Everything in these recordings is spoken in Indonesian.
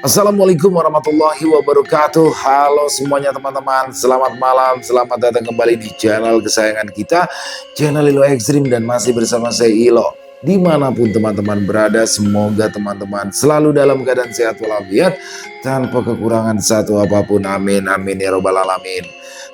Assalamualaikum warahmatullahi wabarakatuh. Halo semuanya teman-teman, selamat malam, selamat datang kembali di channel kesayangan kita, channel Ilo Ekstrim, dan masih bersama saya Ilo. Dimanapun teman-teman berada, semoga teman-teman selalu dalam keadaan sehat walafiat, tanpa kekurangan satu apapun, amin amin ya robbal alamin.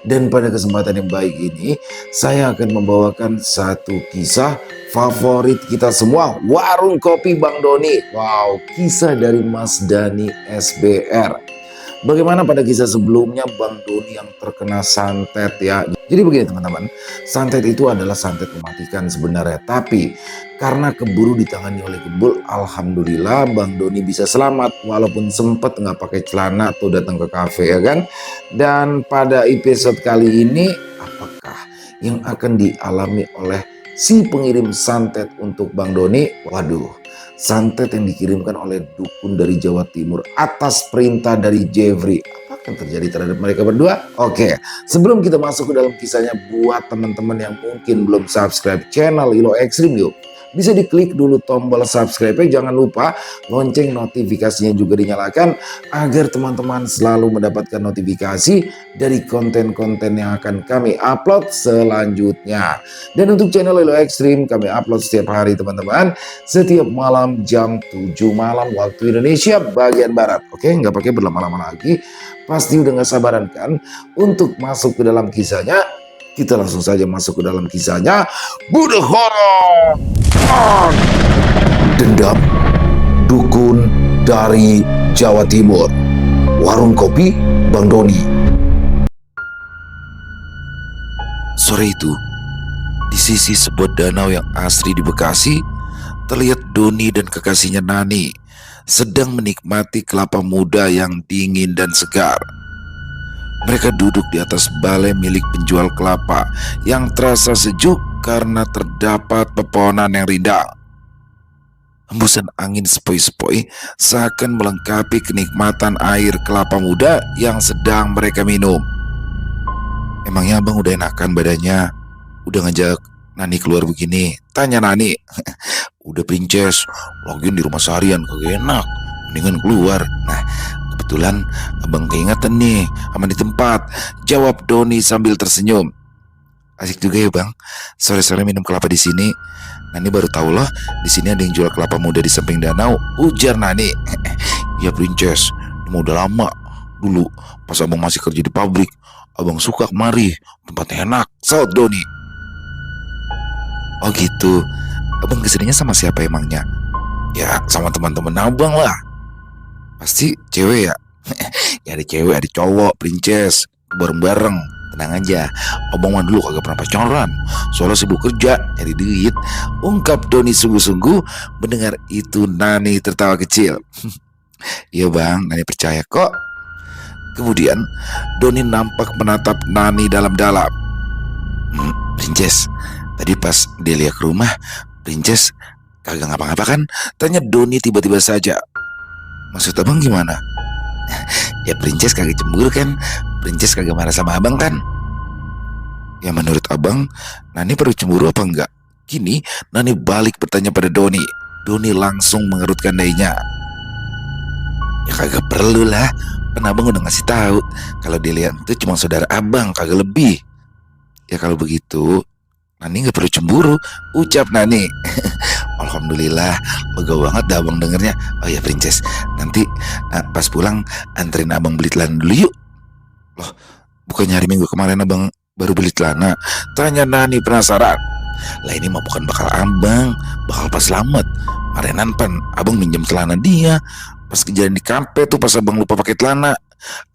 Dan pada kesempatan yang baik ini, saya akan membawakan satu kisah favorit kita semua, warung kopi Bang Doni. Wow, kisah dari Mas Dani SBR. Bagaimana pada kisah sebelumnya Bang Doni yang terkena santet ya. Jadi begini teman-teman, santet itu adalah santet mematikan sebenarnya. Tapi karena keburu ditangani oleh kebul, alhamdulillah Bang Doni bisa selamat. Walaupun sempat nggak pakai celana atau datang ke kafe ya kan. Dan pada episode kali ini, apakah yang akan dialami oleh si pengirim santet untuk Bang Doni? Waduh, santet yang dikirimkan oleh dukun dari Jawa Timur atas perintah dari Jeffrey. Apa akan terjadi terhadap mereka berdua? Oke, sebelum kita masuk ke dalam kisahnya, buat teman-teman yang mungkin belum subscribe channel Ilo Ekstrim, yuk bisa diklik dulu tombol subscribe-nya, jangan lupa lonceng notifikasinya juga dinyalakan agar teman-teman selalu mendapatkan notifikasi dari konten-konten yang akan kami upload selanjutnya. Dan untuk channel Ilo Ekstrim kami upload setiap hari teman-teman, setiap malam jam 7 malam waktu Indonesia bagian Barat. Oke, nggak pakai berlama-lama lagi, pasti udah nggak sabaran kan untuk masuk ke dalam kisahnya. Kita langsung saja masuk ke dalam kisahnya. Bude horor. Dendam dukun dari Jawa Timur, warung kopi Bang Doni. Sore itu, di sisi sebuah danau yang asri di Bekasi, terlihat Doni dan kekasihnya Nani sedang menikmati kelapa muda yang dingin dan segar. Mereka duduk di atas balai milik penjual kelapa yang terasa sejuk karena terdapat pepohonan yang rindang. Hembusan angin sepoi-sepoi seakan melengkapi kenikmatan air kelapa muda yang sedang mereka minum. Emangnya abang udah enakan badannya? Udah ngajak Nani keluar begini? Tanya Nani. Udah Princes, lagian di rumah seharian kagak enak, mendingan keluar. Nah, kebetulan abang keingatan nih aman di tempat, jawab Doni sambil tersenyum. Asik juga ya bang, sore-sore minum kelapa di sini. Nani baru tahu loh, di sini ada yang jual kelapa muda di samping danau, ujar Nani. Ya Princes, ini udah lama. Dulu pas abang masih kerja di pabrik, abang suka kemari, tempatnya enak, saut Doni. Oh gitu, abang kesininya sama siapa emangnya? Ya sama teman-teman abang lah. Pasti cewek ya? Ya ada cewek, ada cowok, Princes, bareng-bareng. Tenang aja, abang mah dulu kagak pernah pacaran, soalnya sibuk kerja, nyari duit, ungkap Doni sungguh-sungguh. Mendengar itu Nani tertawa kecil. Iya bang, Nani percaya kok. Kemudian Doni nampak menatap Nani dalam-dalam. Princes, tadi pas dia lihat ke rumah, Princes kagak ngapa-ngapa kan? Tanya Doni tiba-tiba saja. Maksud abang gimana? Ya Princes kagak cemburu kan? Princes kagak marah sama abang kan? Ya menurut abang, Nani perlu cemburu apa enggak? Kini Nani balik bertanya pada Doni. Doni langsung mengerutkan dahinya. Ya kagak perlu lah, kan abang udah ngasih tahu kalau dia lihat itu cuma saudara abang, kagak lebih. Ya kalau begitu Nani gak perlu cemburu, ucap Nani. Alhamdulillah, lega banget dah abang dengernya. Oh ya Princes, nanti pas pulang anterin abang beli celana dulu yuk. Loh, bukannya hari Minggu kemarin abang baru beli celana? Tanya Nani penasaran. Lah ini mah bukan bakal abang, bakal pas selamat. Kemarin pan abang minjem celana dia, pas kejadian di kampe tuh pas abang lupa pakai celana.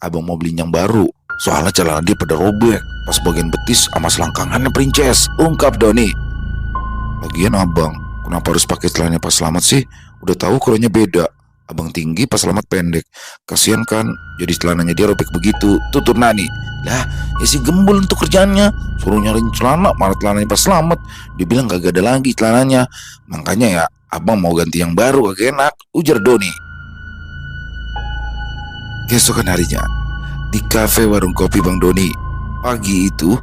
Abang mau beli yang baru, soalnya celana dia pada robek pas bagian betis sama selangkangannya Princes, ungkap Doni. Lagian abang, kenapa harus pakai celananya pas selamat sih? Udah tahu ukurannya beda. Abang tinggi pas selamat pendek. Kasian kan, jadi celananya dia robek begitu, tutur Nani. Lah, ya si gembul untuk kerjaannya. Suruh nyariin celana, malah celananya pas selamat. Dia bilang gak ada lagi celananya. Makanya ya, abang mau ganti yang baru agak enak, ujar Doni. Keesokan harinya, di kafe warung kopi Bang Doni, pagi itu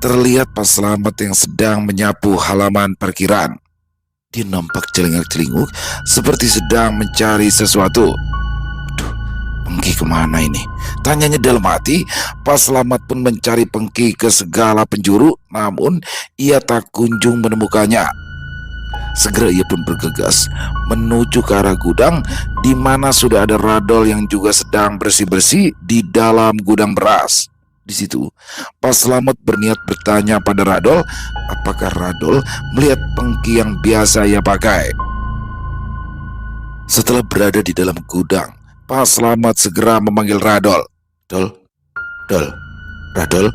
terlihat Pak Slamet yang sedang menyapu halaman parkiran. Dia nampak celingak-celinguk seperti sedang mencari sesuatu. Aduh, Pengki kemana ini? Tanyanya dalam hati. Pak Slamet pun mencari Pengki ke segala penjuru, namun ia tak kunjung menemukannya. Segera ia pun bergegas menuju ke arah gudang, di mana sudah ada Radol yang juga sedang bersih-bersih di dalam gudang beras. Di situ, Pak Slamet berniat bertanya pada Radol, apakah Radol melihat Pengki yang biasa ia pakai. Setelah berada di dalam gudang, Pak Slamet segera memanggil Radol. Dol, Dol, Radol,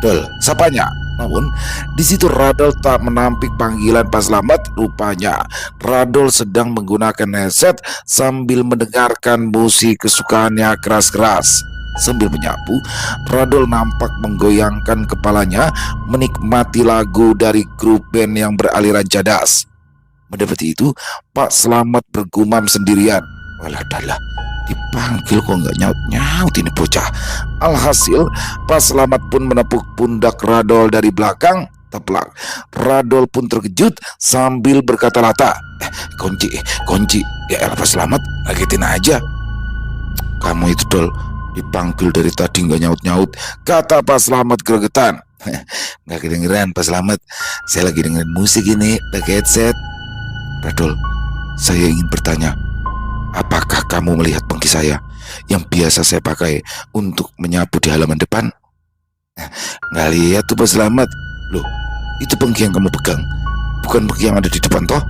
Dol, sapanya. Namun, di situ Radol tak menampik panggilan Pak Slamet. Rupanya, Radol sedang menggunakan headset sambil mendengarkan musik kesukaannya keras-keras. Sambil menyapu, Radol nampak menggoyangkan kepalanya menikmati lagu dari grup band yang beraliran cadas. Mendapati itu, Pak Slamet bergumam sendirian. Walah dalah, dipanggil kok nggak nyaut-nyaut ini bocah. Alhasil, Pak Slamet pun menepuk pundak Radol dari belakang. Teplak. Radol pun terkejut sambil berkata-kata, kunci. Ya elah Pak Slamet, ngagetin aja. Kamu itu Dol, dipanggil dari tadi nggak nyaut-nyaut, kata Pak Slamet gregetan. Nggak kedengeran Pak Slamet, saya lagi dengerin musik ini pakai headset. Radol, saya ingin bertanya, apakah kamu melihat Pengki saya yang biasa saya pakai untuk menyapu di halaman depan? Nggak lihat tuh Pak Slamet. Loh, itu Pengki yang kamu pegang, bukan Pengki yang ada di depan toh?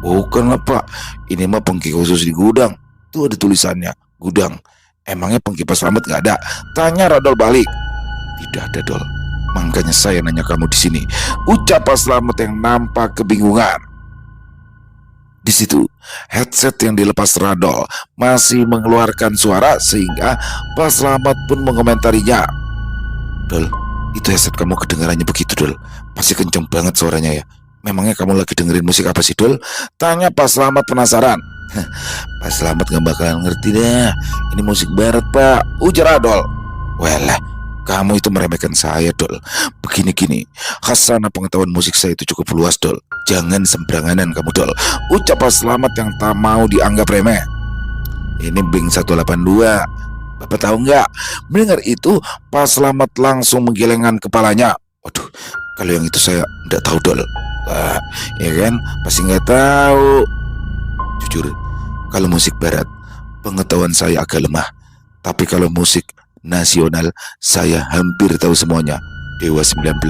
Bukan lah Pak, ini mah Pengki khusus di gudang. Tuh ada tulisannya, gudang. Emangnya Pengki Pak Slamet nggak ada? Tanya Radol balik. Tidak ada Dol, makanya saya nanya kamu di sini, ucap Pak Slamet yang nampak kebingungan. Di situ, headset yang dilepas Radol masih mengeluarkan suara sehingga Pak Slamet pun mengomentarinya. Dol, itu headset kamu kedengarannya begitu Dol, pasti kenceng banget suaranya ya. Memangnya kamu lagi dengerin musik apa sih Dol? Tanya Pak Slamet penasaran. Pak Slamet gak bakalan ngerti deh, ini musik barat Pak, ujar Radol. Walah, kamu itu meremehkan saya Dol. Begini-gini, khasana pengetahuan musik saya itu cukup luas Dol. Jangan sembarangan kamu Dol, ucap Pak Slamet yang tak mau dianggap remeh. Ini Bing 182, Bapak tahu nggak? Mendengar itu, Pak Slamet langsung menggelengkan kepalanya. Waduh, kalau yang itu saya nggak tahu Dol. Ya kan, pasti nggak tahu. Jujur, kalau musik barat, pengetahuan saya agak lemah. Tapi kalau musik nasional, saya hampir tahu semuanya. Dewa 19,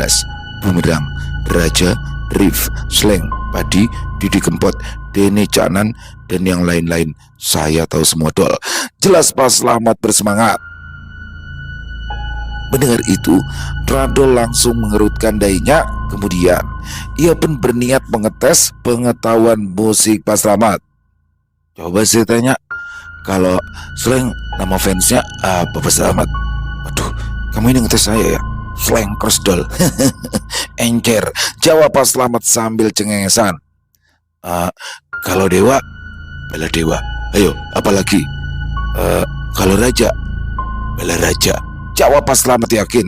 Bumerang, Raja, Riff, Slang, Padi, Didi Kempot, Denny Caknan, dan yang lain-lain. Saya tahu semua Dol, jelas Pak Slamet bersemangat. Mendengar itu, Radol langsung mengerutkan dahinya. Kemudian, ia pun berniat mengetes pengetahuan musik Pak Slamet. Coba saya tanya, kalau Slang nama fansnya apa Pak Slamet? Waduh, kamu ini ngetes saya ya? Slang cross Dol. Encer, jawab Pak Slamet sambil cengengesan. Kalau Dewa, bela Dewa. Ayo, apalagi? Kalau Raja, bela Raja. Jawab Pak Slamet yakin.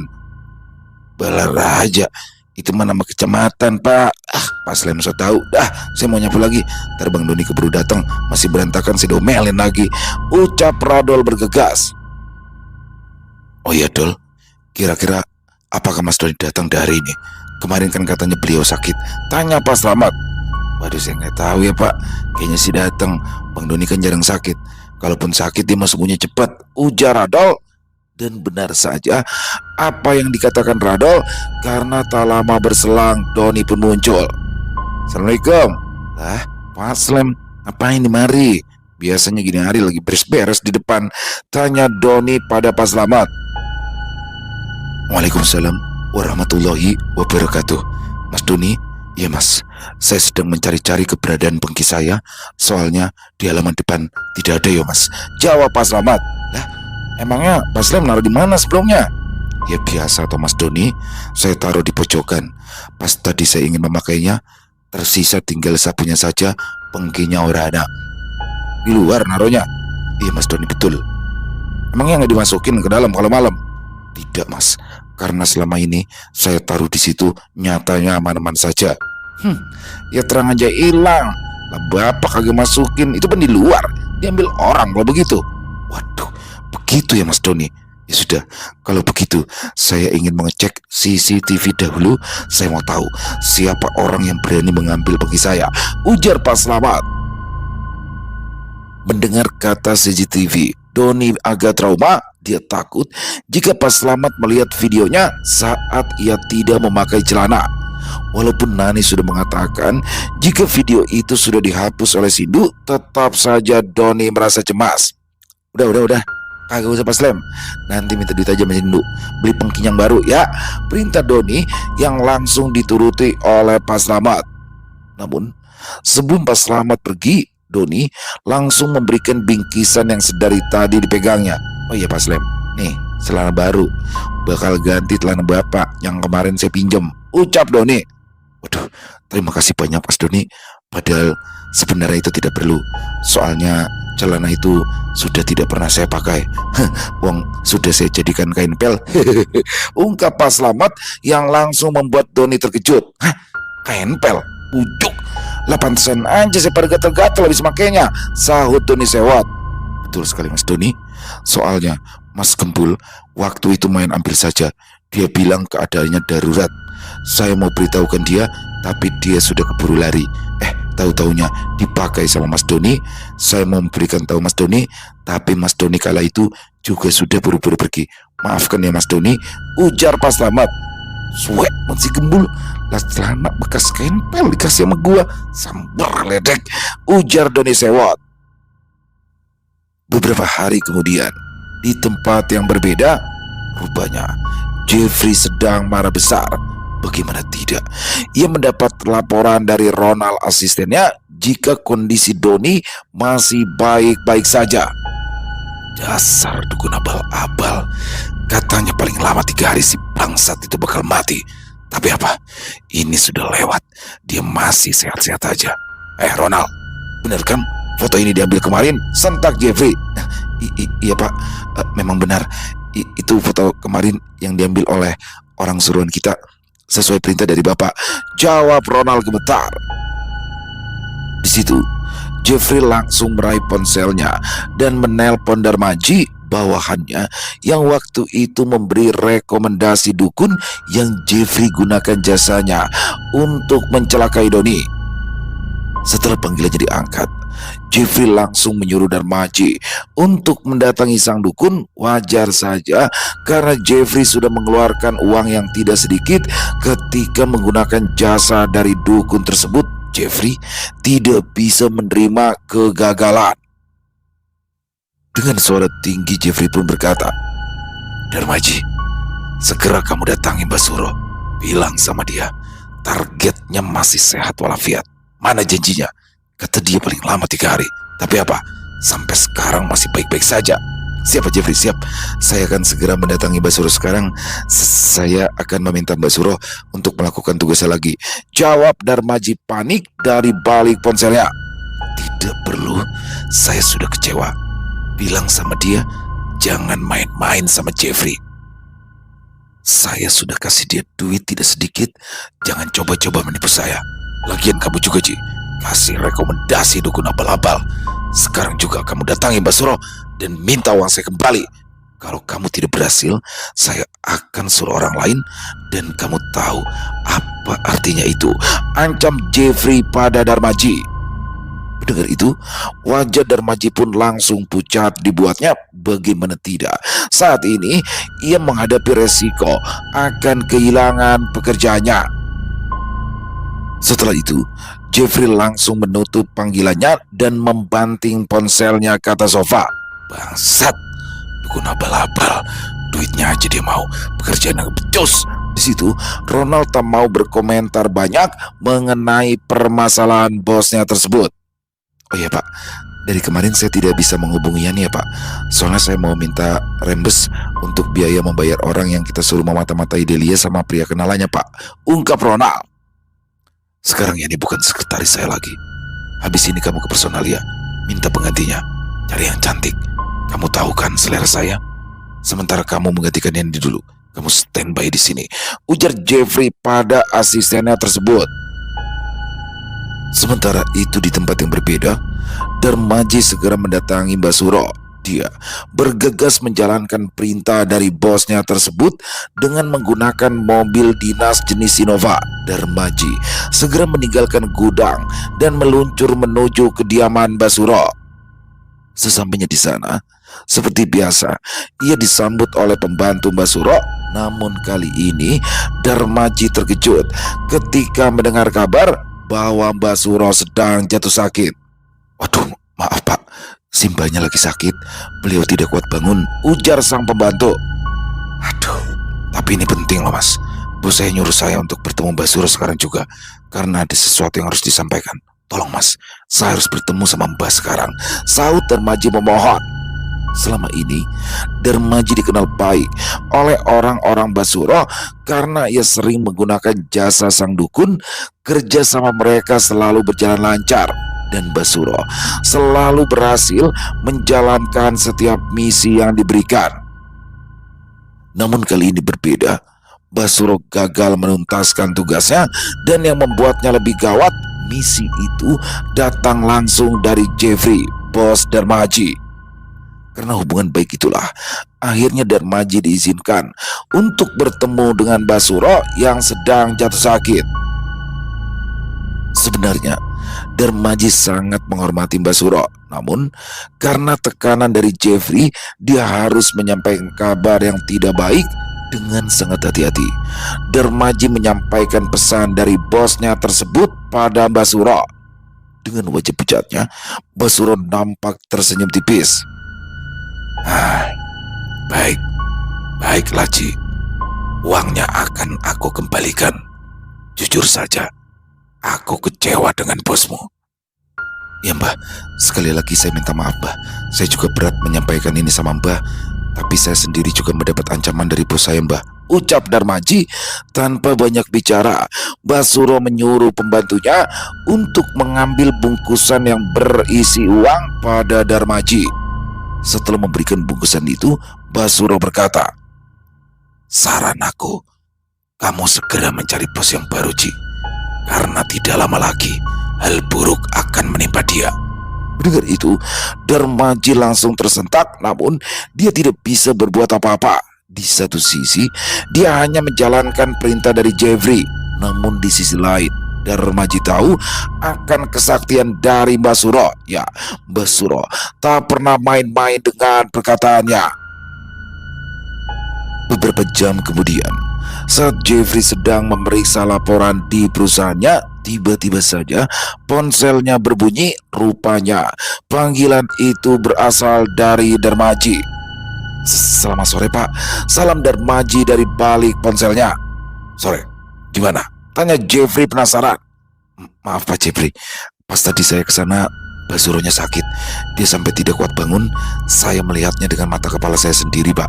Bela Raja, itu mah nama kecamatan Pak. Pak Slamet so tahu. Saya mau nyapu lagi. Ntar Bang Doni keburu datang, masih berantakan saya domelin lagi, ucap Radol bergegas. Oh iya Dol, kira-kira apakah Mas Doni datang dari ini? Kemarin kan katanya beliau sakit, tanya Pak Slamet. Waduh, saya nggak tahu ya Pak, kayaknya sih datang. Bang Doni kan jarang sakit, kalaupun sakit dia sembuhnya cepat, ujar Radol. Dan benar saja apa yang dikatakan Radol, karena tak lama berselang Doni pun muncul. Assalamualaikum. Lah, Pak Slam, ngapain di mari? Biasanya gini hari lagi beres-beres di depan, tanya Doni pada Pak Slamet. Waalaikumsalam warahmatullahi wabarakatuh. Mas Doni? Ya Mas, saya sedang mencari-cari keberadaan Pengki saya. Soalnya di halaman depan tidak ada ya Mas, jawab Pak Slamet. Lah, emangnya Pak Slam naruh di mana sebelumnya? Ya biasa toh Mas Doni, saya taruh di pojokan. Pas tadi saya ingin memakainya, tersisa tinggal sapunya saja, Pengkinya ora ada. Di luar naruhnya? Iya Mas Doni, betul. Emangnya nggak dimasukin ke dalam kalau malam? Tidak Mas, karena selama ini saya taruh di situ, nyatanya aman-aman saja. Ya terang aja hilang. Lah Bapak kagak masukin, itu kan di luar, diambil orang kalau begitu. begitu ya Mas Doni? Ya sudah, kalau begitu saya ingin mengecek CCTV dahulu. Saya mau tahu siapa orang yang berani mengambil bagi saya, ujar Pak Slamet. Mendengar kata CCTV, Doni agak trauma. Dia takut jika Pak Slamet melihat videonya saat ia tidak memakai celana. Walaupun Nani sudah mengatakan jika video itu sudah dihapus oleh Sindu, tetap saja Doni merasa cemas. Udah, kagak usah Pak Slem. Nanti minta duit aja sama Sindu, beli pengking yang baru ya, perintah Doni yang langsung dituruti oleh Pak Slamet. Namun sebelum Pak Slamet pergi, Doni langsung memberikan bingkisan yang sedari tadi dipegangnya. Oh iya Pak Slem, nih celana baru, bakal ganti celana bapak yang kemarin saya pinjam, ucap Doni. Waduh, terima kasih banyak Mas Doni. Padahal sebenarnya itu tidak perlu. Soalnya celana itu sudah tidak pernah saya pakai. Uang sudah saya jadikan kain pel. Ungkap Pak Slamet yang langsung membuat Doni terkejut. Hah? Kain pel? Ujuk. 8 sen aja saya pada gatal-gatal habis makainya, sahut Doni sewot. Betul sekali Mas Doni. Soalnya Mas Gembul waktu itu main ambil saja. Dia bilang keadaannya darurat. Saya mau beritahukan dia, tapi dia sudah keburu lari. Tahu-taunya dipakai sama Mas Doni. Saya mau memberikan tahu Mas Doni, tapi Mas Doni kala itu juga sudah buru-buru pergi. Maafkan ya Mas Doni, ujar Pak Slamet. Suek masih Gembul, lah celana bekas kain pel dikasih sama gua, sambar ledek, ujar Doni sewot. Beberapa hari kemudian, di tempat yang berbeda, rupanya Jeffrey sedang marah besar. Bagaimana tidak, ia mendapat laporan dari Ronald asistennya jika kondisi Doni masih baik-baik saja. Dasar dukun abal-abal, katanya paling lama 3 hari si bangsat itu bakal mati. Tapi apa, ini sudah lewat, dia masih sehat-sehat aja. Ronald, benar kan foto ini diambil kemarin? Sentak Jeffrey. Iya Pak, memang benar. Itu foto kemarin yang diambil oleh orang suruhan kita, sesuai perintah dari Bapak, jawab Ronald gemetar. Di situ Jeffrey langsung meraih ponselnya dan menelpon Darmaji bawahannya yang waktu itu memberi rekomendasi dukun yang Jeffrey gunakan jasanya untuk mencelakai Doni. Setelah panggilannya diangkat, Jeffrey langsung menyuruh Darmaji untuk mendatangi sang dukun. Wajar saja karena Jeffrey sudah mengeluarkan uang yang tidak sedikit ketika menggunakan jasa dari dukun tersebut. Jeffrey tidak bisa menerima kegagalan. Dengan suara tinggi Jeffrey pun berkata, Darmaji, segera kamu datangi Mbak Suro. Bilang sama dia, targetnya masih sehat walafiat. Mana janjinya? Kata dia paling lama 3 hari. Tapi apa? Sampai sekarang masih baik-baik saja. Siapa Jeffrey? Siap. Saya akan segera mendatangi Mbak Suro sekarang. Saya akan meminta Mbak Suro untuk melakukan tugasnya lagi, jawab Darmaji panik dari balik ponselnya. Tidak perlu, saya sudah kecewa. Bilang sama dia, jangan main-main sama Jeffrey. Saya sudah kasih dia duit tidak sedikit. Jangan coba-coba menipu saya. Lagian kamu juga Ji, kasih rekomendasi dukun abal-abal. Sekarang juga kamu datangi Mbak Suro dan minta uang saya kembali. Kalau kamu tidak berhasil, saya akan suruh orang lain. Dan kamu tahu apa artinya itu, ancam Jeffrey pada Darmaji. Mendengar itu, wajah Darmaji pun langsung pucat dibuatnya. Bagaimana tidak, saat ini ia menghadapi resiko akan kehilangan pekerjaannya. Setelah itu, Jeffrey langsung menutup panggilannya dan membanting ponselnya ke atas sofa. Bangsat, dukun abal-abal, duitnya aja dia mau, pekerjaan yang becus. Di situ, Ronald tak mau berkomentar banyak mengenai permasalahan bosnya tersebut. Oh iya Pak, dari kemarin saya tidak bisa menghubunginya nih ya Pak. Soalnya saya mau minta rembes untuk biaya membayar orang yang kita suruh memata-matai Delia sama pria kenalannya Pak, ungkap Ronald. Sekarang ini bukan sekretaris saya lagi. Habis ini kamu ke Personalia, minta penggantinya, cari yang cantik. Kamu tahu kan selera saya. Sementara kamu menggantikan Yandy dulu, kamu standby di sini, ujar Jeffrey pada asistennya tersebut. Sementara itu di tempat yang berbeda, Darmaji segera mendatangi Mbak Suro. Dia bergegas menjalankan perintah dari bosnya tersebut dengan menggunakan mobil dinas jenis Innova. Darmaji segera meninggalkan gudang dan meluncur menuju kediaman Basuro. Sesampainya di sana, seperti biasa, ia disambut oleh pembantu Basuro. Namun kali ini Darmaji terkejut ketika mendengar kabar bahwa Basuro sedang jatuh sakit. "Waduh, maaf Pak, Simbanya lagi sakit. Beliau tidak kuat bangun," ujar sang pembantu. "Aduh, tapi ini penting loh Mas. Bos saya nyuruh saya untuk bertemu Basuro sekarang juga, karena ada sesuatu yang harus disampaikan. Tolong Mas, saya harus bertemu sama Mbak sekarang," sahut Darmaji memohon. Selama ini, Darmaji dikenal baik oleh orang-orang Basuro karena ia sering menggunakan jasa sang dukun. Kerja sama mereka selalu berjalan lancar dan Basuro selalu berhasil menjalankan setiap misi yang diberikan. Namun kali ini berbeda. Basuro gagal menuntaskan tugasnya dan yang membuatnya lebih gawat, misi itu datang langsung dari Jeffrey, bos Darmaji. Karena hubungan baik itulah, akhirnya Darmaji diizinkan untuk bertemu dengan Basuro yang sedang jatuh sakit. Sebenarnya, Darmaji sangat menghormati Basuro. Namun, karena tekanan dari Jeffrey, dia harus menyampaikan kabar yang tidak baik dengan sangat hati-hati. Darmaji menyampaikan pesan dari bosnya tersebut pada Basuro. Dengan wajah pucatnya, Basuro nampak tersenyum tipis. Baik, baiklah Ji. Uangnya akan aku kembalikan. Jujur saja, aku kecewa dengan bosmu. Ya Mbah, sekali lagi saya minta maaf Mbah. Saya juga berat menyampaikan ini sama Mbah, tapi saya sendiri juga mendapat ancaman dari bos saya Mbah, ucap Darmaji. Tanpa banyak bicara, Basuro menyuruh pembantunya untuk mengambil bungkusan yang berisi uang pada Darmaji. Setelah memberikan bungkusan itu, Basuro berkata, "Saran aku, kamu segera mencari bos yang baru Ji, karena tidak lama lagi hal buruk akan menimpa dia." Mendengar itu, Darmaji langsung tersentak, namun dia tidak bisa berbuat apa-apa. Di satu sisi, dia hanya menjalankan perintah dari Jeffrey, namun di sisi lain, Darmaji tahu akan kesaktian dari Basuro. Ya, Basuro tak pernah main-main dengan perkataannya. Beberapa jam kemudian, saat Jeffrey sedang memeriksa laporan di perusahaannya, tiba-tiba saja ponselnya berbunyi. Rupanya panggilan itu berasal dari Darmaji. "Selamat sore Pak, salam Darmaji," dari balik ponselnya. "Sore, gimana?" tanya Jeffrey penasaran. "Maaf Pak Jeffrey, pas tadi saya ke sana, Basuronya sakit. Dia sampai tidak kuat bangun. Saya melihatnya dengan mata kepala saya sendiri Pak.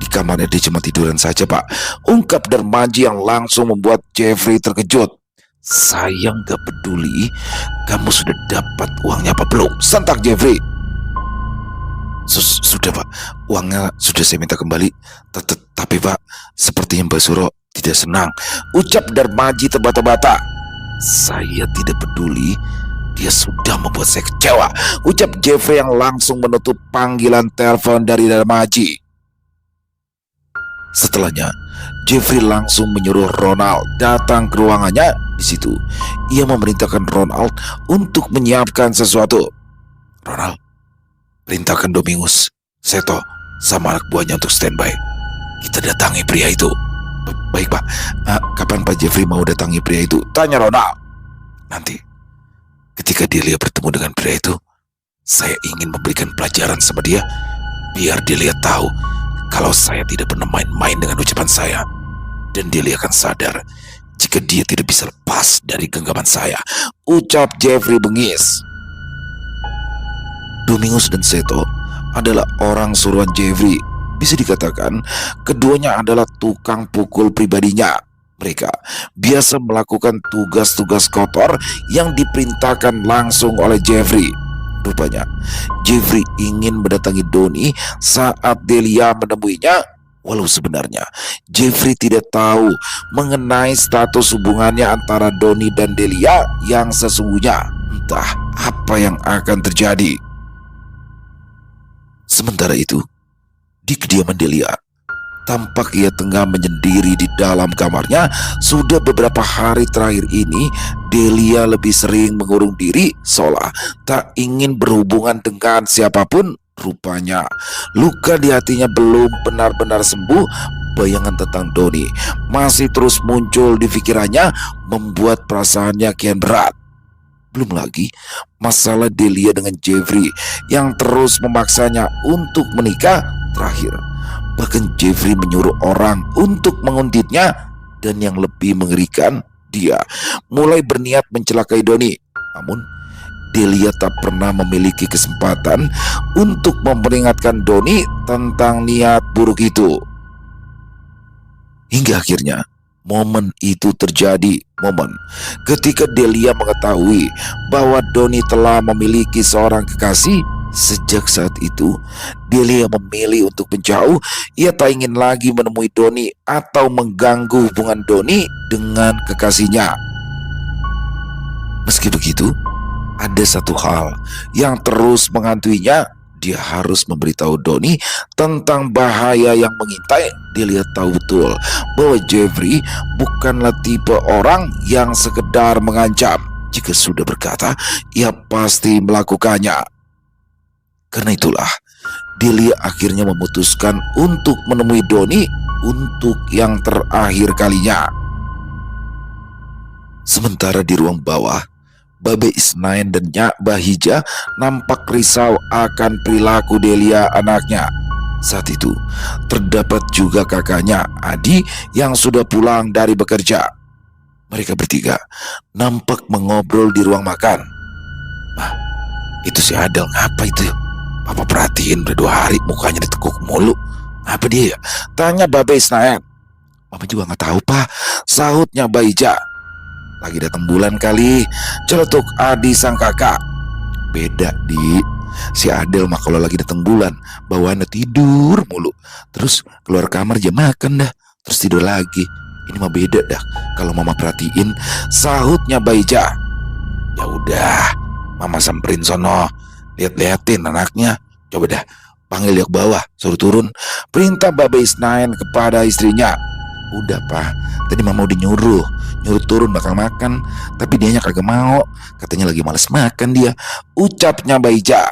Di kamarnya dia cuma tiduran saja Pak," ungkap Darmaji yang langsung membuat Jeffrey terkejut. "Saya nggak peduli kamu sudah dapat uangnya apa belum," sentak Jeffrey. Sudah Pak, uangnya sudah saya minta kembali. Tapi Pak, sepertinya Basuro tidak senang," ucap Darmaji terbata-bata. "Saya tidak peduli, dia sudah membuat saya kecewa," ucap Jeffrey yang langsung menutup panggilan telepon dari Darmaji. Setelahnya, Jeffrey langsung menyuruh Ronald datang ke ruangannya. Di situ, ia memerintahkan Ronald untuk menyiapkan sesuatu. "Ronald, perintahkan Domingus, Seto, sama anak buahnya untuk standby. Kita datangi pria itu." "Baik Pak, kapan Pak Jeffrey mau datangi pria itu?" tanya Ronald. "Nanti, ketika dia bertemu dengan pria itu, saya ingin memberikan pelajaran sama dia, biar dia lihat tahu kalau saya tidak pernah main-main dengan ucapan saya. Dan dia akan sadar jika dia tidak bisa lepas dari genggaman saya," ucap Jeffrey bengis. Domingus dan Seto adalah orang suruhan Jeffrey. Bisa dikatakan keduanya adalah tukang pukul pribadinya. Mereka biasa melakukan tugas-tugas kotor yang diperintahkan langsung oleh Jeffrey. Rupanya Jeffrey ingin mendatangi Doni saat Delia menemuinya, walau sebenarnya Jeffrey tidak tahu mengenai status hubungannya antara Doni dan Delia yang sesungguhnya. Entah apa yang akan terjadi. Sementara itu, di kediaman Delia, tampak ia tengah menyendiri di dalam kamarnya. Sudah beberapa hari terakhir ini, Delia lebih sering mengurung diri seolah tak ingin berhubungan dengan siapapun. Rupanya, luka di hatinya belum benar-benar sembuh. Bayangan tentang Doni masih terus muncul di pikirannya, membuat perasaannya kian berat. Belum lagi masalah Delia dengan Jeffrey yang terus memaksanya untuk menikah. Terakhir, bahkan Jeffrey menyuruh orang untuk mengunditnya, dan yang lebih mengerikan, dia mulai berniat mencelakai Doni. Namun Delia tak pernah memiliki kesempatan untuk memperingatkan Doni tentang niat buruk itu. Hingga akhirnya momen itu terjadi, momen ketika Delia mengetahui bahwa Doni telah memiliki seorang kekasih. Sejak saat itu, Delia memilih untuk menjauh. Ia tak ingin lagi menemui Doni atau mengganggu hubungan Doni dengan kekasihnya. Meski begitu, ada satu hal yang terus menghantuinya. Dia harus memberitahu Doni tentang bahaya yang mengintai. Delia tahu betul bahwa Jeffrey bukanlah tipe orang yang sekedar mengancam. Jika sudah berkata, ia pasti melakukannya. Karena itulah, Delia akhirnya memutuskan untuk menemui Doni untuk yang terakhir kalinya. Sementara di ruang bawah, Babe Isnain dan Nyak Bahija nampak risau akan perilaku Delia anaknya. Saat itu, terdapat juga kakaknya, Adi, yang sudah pulang dari bekerja. Mereka bertiga nampak mengobrol di ruang makan. "Mah, itu si Adel ngapa itu? Papa perhatiin udah 2 hari mukanya ditekuk mulu. Apa dia ya?" tanya Babe Isnain. "Mama juga gak tahu, Pak," sahutnya Bahija. "Lagi datang bulan kali," celetuk Adi sang kakak. "Beda, Di. Si Adel mah kalau lagi datang bulan bawaannya tidur mulu. Terus keluar kamar jam makan dah, terus tidur lagi. Ini mah beda dah kalau Mama perhatiin," sahutnya Bahija. "Ya udah, Mama samperin sono, lihat-liatin anaknya. Coba dah, panggil dia ke bawah, suruh turun," perintah Babe Isnain kepada istrinya. "Udah, Pak. Tadi Mama udah nyuruh turun bakal makan, tapi dianya kagak mau. Katanya lagi males makan dia," ucapnya Bahija.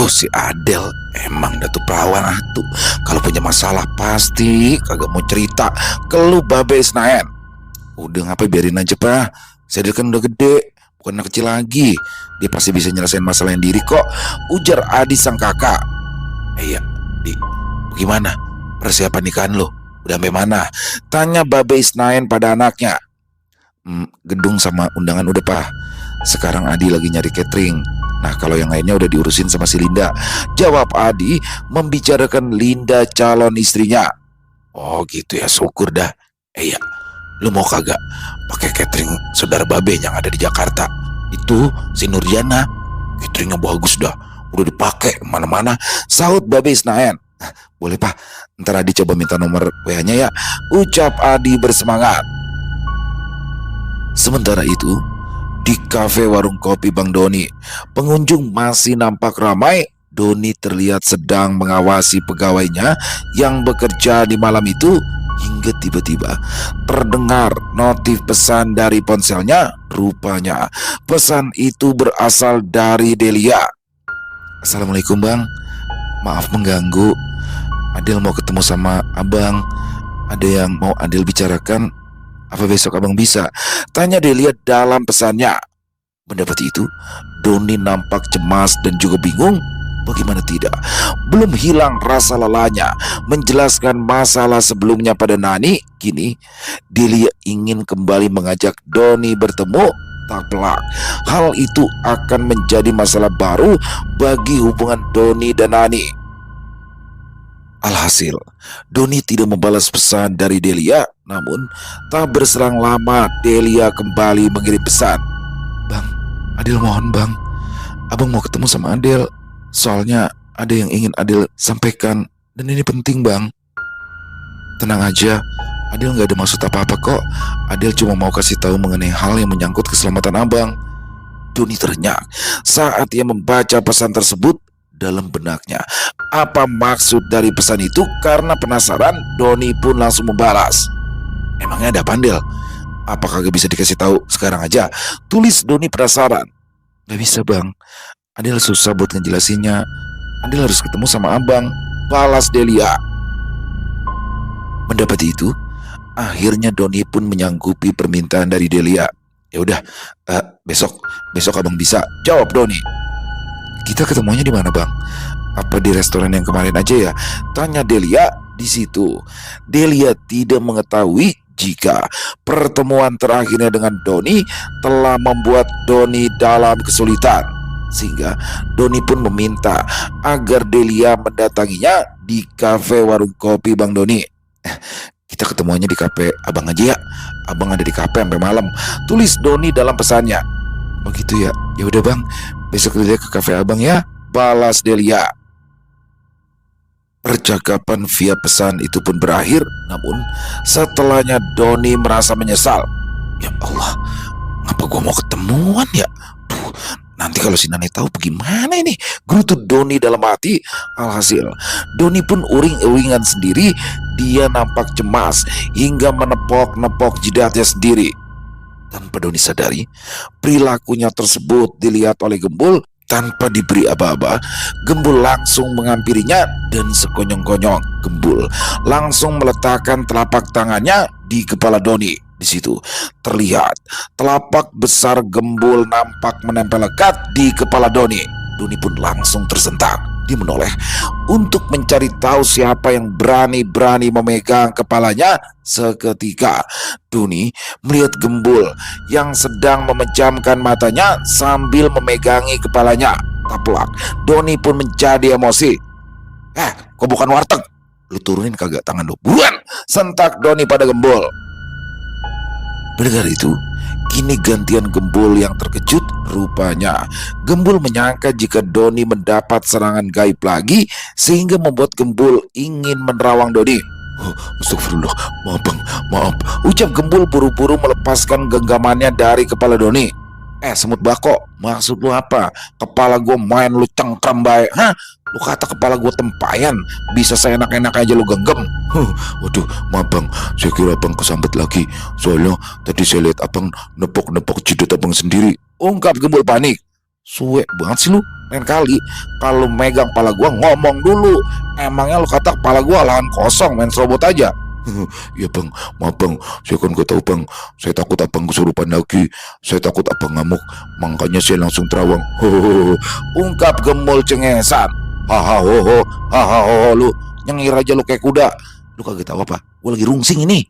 Si Adel emang datu perawan atu. Kalau punya masalah pasti kagak mau cerita, keluh Babe Isnain. "Udah ngapa biarin aja, Pak. Saya kan udah gede, bukan anak kecil lagi. Dia pasti bisa nyelesain masalah sendiri kok," ujar Adi sang kakak. "Iya, Di. Bagaimana persiapan nikahan lo? Udah sampai mana?" tanya Babe Isnain pada anaknya. Gedung sama undangan udah, Pak. Sekarang Adi lagi nyari catering. Nah, kalau yang lainnya udah diurusin sama si Linda," jawab Adi membicarakan Linda calon istrinya. "Oh gitu ya, syukur dah. Iya, lu mau kagak pakai catering saudara Babe yang ada di Jakarta? Itu si Nurjana. Cateringnya bagus dah, udah dipakai kemana-mana," sahut Babe Isnain. "Boleh, Pak. Ntar Adi coba minta nomor WA-nya ya," ucap Adi bersemangat. Sementara itu, di kafe warung kopi Bang Doni, pengunjung masih nampak ramai. Doni terlihat sedang mengawasi pegawainya yang bekerja di malam itu, hingga tiba-tiba terdengar notif pesan dari ponselnya. Rupanya pesan itu berasal dari Delia. "Assalamualaikum, Bang. Maaf mengganggu. Adel mau ketemu sama Abang. Ada yang mau Adel bicarakan. Apa besok Abang bisa?" tanya Delia dalam pesannya. Mendapat itu, Doni nampak cemas dan juga bingung. Bagaimana tidak, belum hilang rasa lelahnya menjelaskan masalah sebelumnya pada Nani. Kini Delia ingin kembali mengajak Doni bertemu. Tak pelak, hal itu akan menjadi masalah baru bagi hubungan Doni dan Nani. Alhasil, Doni tidak membalas pesan dari Delia. Namun, tak berselang lama Delia kembali mengirim pesan. "Bang, Adel mohon, Bang. Abang mau ketemu sama Adel. Soalnya ada yang ingin Adel sampaikan, dan ini penting, Bang." "Tenang aja, Adel gak ada maksud apa-apa kok. Adel cuma mau kasih tahu mengenai hal yang menyangkut keselamatan Abang." Doni terenyak saat ia membaca pesan tersebut. dalam benaknya. Apa maksud dari pesan itu? Karena penasaran, Doni pun langsung membalas. Emangnya ada apa, Andel? Apa kagak bisa dikasih tahu sekarang aja? Tulis Doni penasaran. Gak bisa, Bang. Andel susah buat ngejelasinnya. Andel harus ketemu sama abang, balas Delia. Mendapati itu, akhirnya Doni pun menyanggupi permintaan dari Delia. Ya udah, besok abang bisa, jawab Doni. Kita ketemunya di mana, Bang? Apa di restoran yang kemarin aja ya? Tanya Delia. Di situ Delia tidak mengetahui jika pertemuan terakhirnya dengan Doni telah membuat Doni dalam kesulitan, sehingga Doni pun meminta agar Delia mendatanginya di kafe warung kopi Bang Doni. Kita ketemuannya di kafe abang aja ya. Abang ada di kafe sampai malam, tulis Doni dalam pesannya. Oh gitu ya. Ya udah Bang, besok Delia ke kafe abang ya, balas Delia. Percakapan via pesan itu pun berakhir. Namun setelahnya Doni merasa menyesal. Ya Allah, ngapa gua mau ketemuan ya? Duh, nanti kalau si Nani tahu bagaimana ini? Gerutu Doni dalam hati. Alhasil Doni pun uring-uringan sendiri. Dia nampak cemas hingga menepok-nepok jidatnya sendiri. Tanpa Doni sadari, perilakunya tersebut dilihat oleh Gembul. Tanpa diberi aba-aba, Gembul langsung menghampirinya dan sekonyong-konyong Gembul langsung meletakkan telapak tangannya di kepala Doni. Di situ terlihat telapak besar Gembul nampak menempel lekat di kepala Doni. Doni pun langsung tersentak. Dia menoleh untuk mencari tahu siapa yang berani-berani memegang kepalanya. Seketika Doni melihat Gembul yang sedang memejamkan matanya sambil memegangi kepalanya. Taplak, Doni pun menjadi emosi. Kok bukan warteg? Lu turunin kagak tangan lu? Buruan! Sentak Doni pada Gembul. Mendengar itu, kini gantian Gembul yang terkejut. Rupanya Gembul menyangka jika Doni mendapat serangan gaib lagi, sehingga membuat Gembul ingin menerawang Doni. Astagfirullah, maaf Bang, maaf, ucap Gembul buru-buru melepaskan genggamannya dari kepala Doni. Semut bako, maksud lu apa? Kepala gue main lu cengkram baik. Lu kata kepala gue tempayan, bisa seenak-enak aja lu genggam. Waduh, maaf Bang, saya kira Abang kesambet lagi. Soalnya tadi saya lihat Abang nepok-nepok jidat Abang sendiri, ungkap Gembul panik. Suwe banget sih lu, lain kali kalau megang kepala gua ngomong dulu. Emangnya lu kata kepala gua lahan kosong main serobot aja? Ya Bang, maaf Bang, saya kan gak tahu Bang. Saya takut Abang kesurupan lagi. Saya takut Abang ngamuk, makanya saya langsung terawang. Ungkap Gembul cengesan. Hahaha, lu nyengir aja lu kayak kuda. Lu kagak tahu apa? Gua lagi rungsing ini.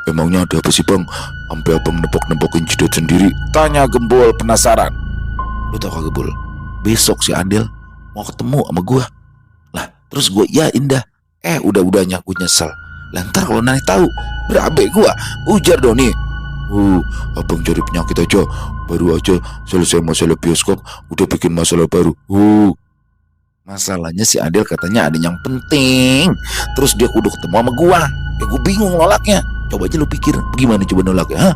Emangnya ada apa sih Bang? Sampai Abang nepok-nepokin jidat sendiri? Tanya Gembul penasaran. Lu tau kagak Bul? Besok si Andel mau ketemu sama gua. Lah terus gua yain dah. Udah-udahnya gue nyesel. Lantar kalau Nani tahu berabe gua, ujar Doni. Abang cari penyakit aja. Baru aja selesai masalah bioskop udah bikin masalah baru. Masalahnya si Adel katanya ada yang penting. Terus dia kudu ketemu sama gua. Ya gue bingung nolaknya. Coba aja lu pikir gimana coba nolaknya,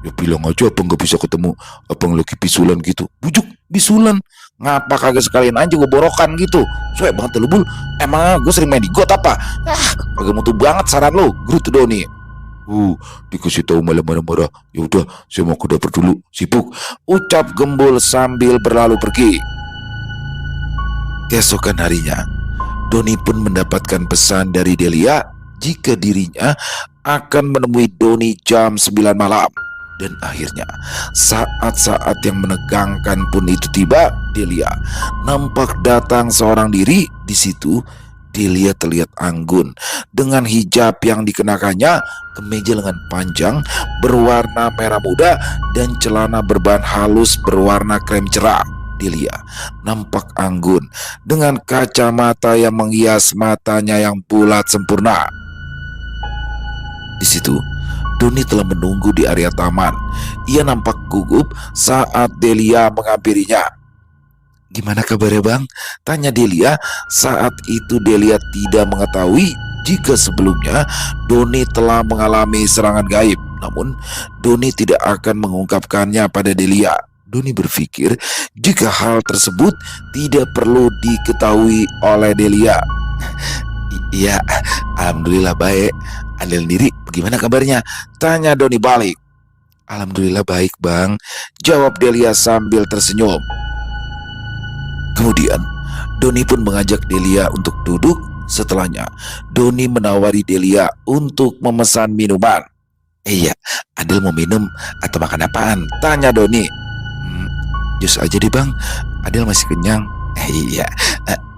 Ya bilang aja Abang gak bisa ketemu, Abang lagi bisulan gitu. Bujuk, bisulan. Ngapa kagak sekalian aja gue borokan gitu? Suwe banget lu Bul. Emang gue sering main di got apa? Kagak mutu banget saran lu, gerutu Doni. Dikasih tahu malah marah-marah. Ya udah, saya mau ke dapur dulu, sibuk, ucap Gembul sambil berlalu pergi. Keesokan harinya, Doni pun mendapatkan pesan dari Delia jika dirinya akan menemui Doni jam 9 malam. Dan akhirnya saat-saat yang menegangkan pun itu tiba. Delia nampak datang seorang diri. Di situ Delia terlihat anggun dengan hijab yang dikenakannya, kemeja lengan panjang berwarna merah muda, dan celana berbahan halus berwarna krem cerah. Delia nampak anggun dengan kacamata yang menghias matanya yang bulat sempurna. Di situ Doni telah menunggu di area taman. Ia nampak gugup saat Delia menghampirinya. Gimana kabarnya Bang? Tanya Delia. Saat itu Delia tidak mengetahui jika sebelumnya Doni telah mengalami serangan gaib. Namun Doni tidak akan mengungkapkannya pada Delia. Doni berpikir jika hal tersebut tidak perlu diketahui oleh Delia. Iya, alhamdulillah baik. Adel sendiri bagaimana kabarnya? Tanya Doni balik. Alhamdulillah baik bang, jawab Delia sambil tersenyum. Kemudian Doni pun mengajak Delia untuk duduk. Setelahnya Doni menawari Delia untuk memesan minuman. Iya, Adel mau minum atau makan apaan? Tanya Doni. Jus aja deh bang, Adel masih kenyang. Iya,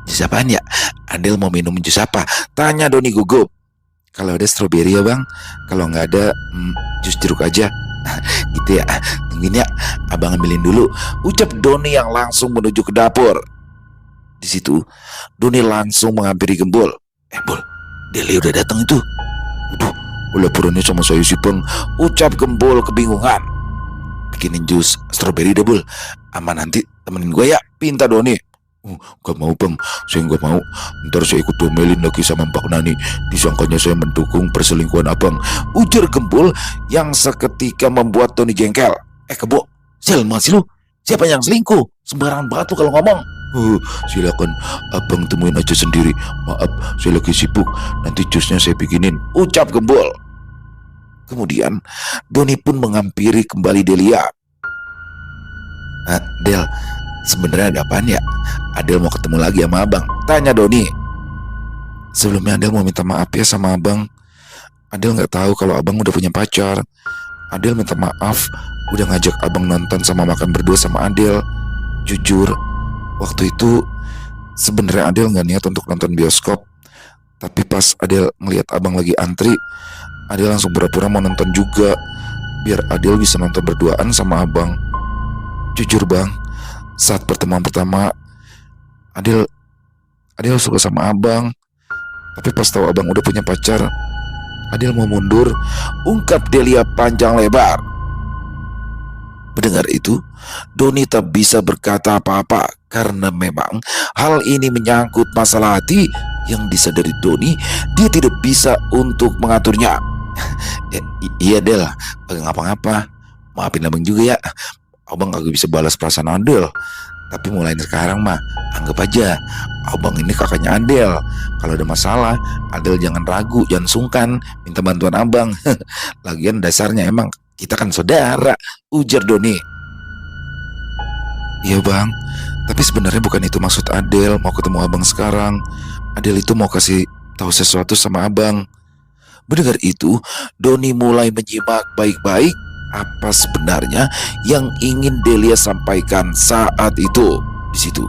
jus apaan ya? Adel mau minum jus apa? Tanya Doni gugup. Kalau ada stroberi ya bang, kalau nggak ada jus jeruk aja. Gitu ya, tungguin ya, abang ambilin dulu, ucap Doni yang langsung menuju ke dapur. Di situ Doni langsung menghampiri Gembul. Bol, Delia udah datang itu. Waduh, laporannya sama saya sih bang, ucap Gembul kebingungan. Bikinin jus stroberi deh Bul, aman nanti temenin gue ya, pinta Doni. Gak mau bang, saya gak mau. Ntar saya ikut domelin lagi sama Mbak Nani, disangkanya saya mendukung perselingkuhan abang, ujar Gembul yang seketika membuat Doni jengkel. Kebo, sel masih lu, siapa yang selingkuh? Sembarangan banget lu kalau ngomong. Silakan abang temuin aja sendiri, maaf saya lagi sibuk, nanti jusnya saya bikinin, ucap Gembul. Kemudian Doni pun menghampiri kembali Delia. Del, sebenarnya ada apaan ya? Adel mau ketemu lagi sama abang, tanya Doni. Sebelumnya Adel mau minta maaf ya sama abang. Adel gak tahu kalau abang udah punya pacar. Adel minta maaf udah ngajak abang nonton sama makan berdua sama Adel. Jujur, waktu itu sebenarnya Adel gak niat untuk nonton bioskop, tapi pas Adel ngelihat abang lagi antri, Adel langsung pura-pura mau nonton juga, biar Adel bisa nonton berduaan sama abang. Jujur bang, saat pertemuan pertama Adel suka sama abang, tapi pas tahu abang udah punya pacar, Adel mau mundur, ungkap Delia panjang lebar. Mendengar itu, Doni tak bisa berkata apa-apa karena memang hal ini menyangkut masalah hati yang disadari Doni dia tidak bisa untuk mengaturnya. Iya Del, gak ngapa-ngapa, maafin abang juga ya, abang gak bisa balas perasaan Adel. Tapi mulai sekarang mah anggap aja abang ini kakaknya Adel. Kalau ada masalah, Adel jangan ragu, jangan sungkan minta bantuan abang. Lagian dasarnya emang kita kan saudara, ujar Doni. Iya bang, tapi sebenarnya bukan itu maksud Adel mau ketemu abang sekarang. Adel itu mau kasih tahu sesuatu sama abang. Mendengar itu, Doni mulai menyimak baik-baik apa sebenarnya yang ingin Delia sampaikan saat itu. Di situ,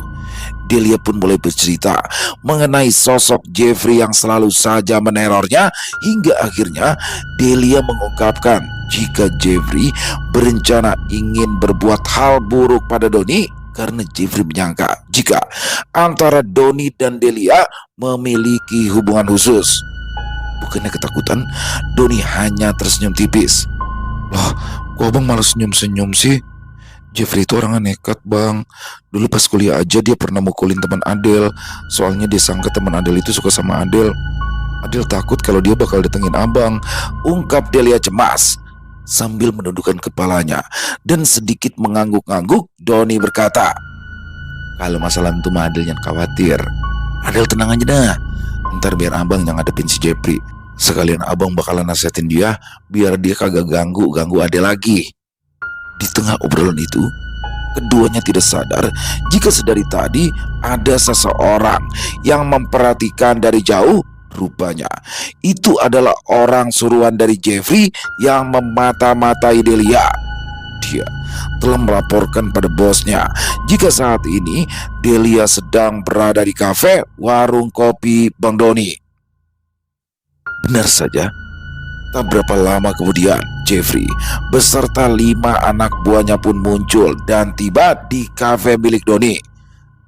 Delia pun mulai bercerita mengenai sosok Jeffrey yang selalu saja menerornya, hingga akhirnya Delia mengungkapkan jika Jeffrey berencana ingin berbuat hal buruk pada Doni karena Jeffrey menyangka jika antara Doni dan Delia memiliki hubungan khusus. Bukannya ketakutan, Doni hanya tersenyum tipis. Loh, kok abang malah senyum-senyum sih? Jeffrey itu orangnya nekat bang. Dulu pas kuliah aja dia pernah mukulin teman Adel, soalnya dia sangka teman Adel itu suka sama Adel. Adel takut kalau dia bakal datengin abang, ungkap Delia cemas. Sambil menundukkan kepalanya dan sedikit mengangguk-angguk, Doni berkata, kalau masalah itu mah Adel jangan khawatir. Adel tenang aja dah, ntar biar abang yang ngadepin si Jeffrey. Sekalian abang bakalan nasihatin dia biar dia kagak ganggu Adel lagi. Di tengah obrolan itu, keduanya tidak sadar jika sedari tadi ada seseorang yang memperhatikan dari jauh. Rupanya itu adalah orang suruhan dari Jeffrey yang memata-matai Delia. Dia telah melaporkan pada bosnya jika saat ini Delia sedang berada di kafe warung kopi Bang Doni. Benar saja, tak berapa lama kemudian Jeffrey beserta 5 anak buahnya pun muncul dan tiba di kafe milik Doni.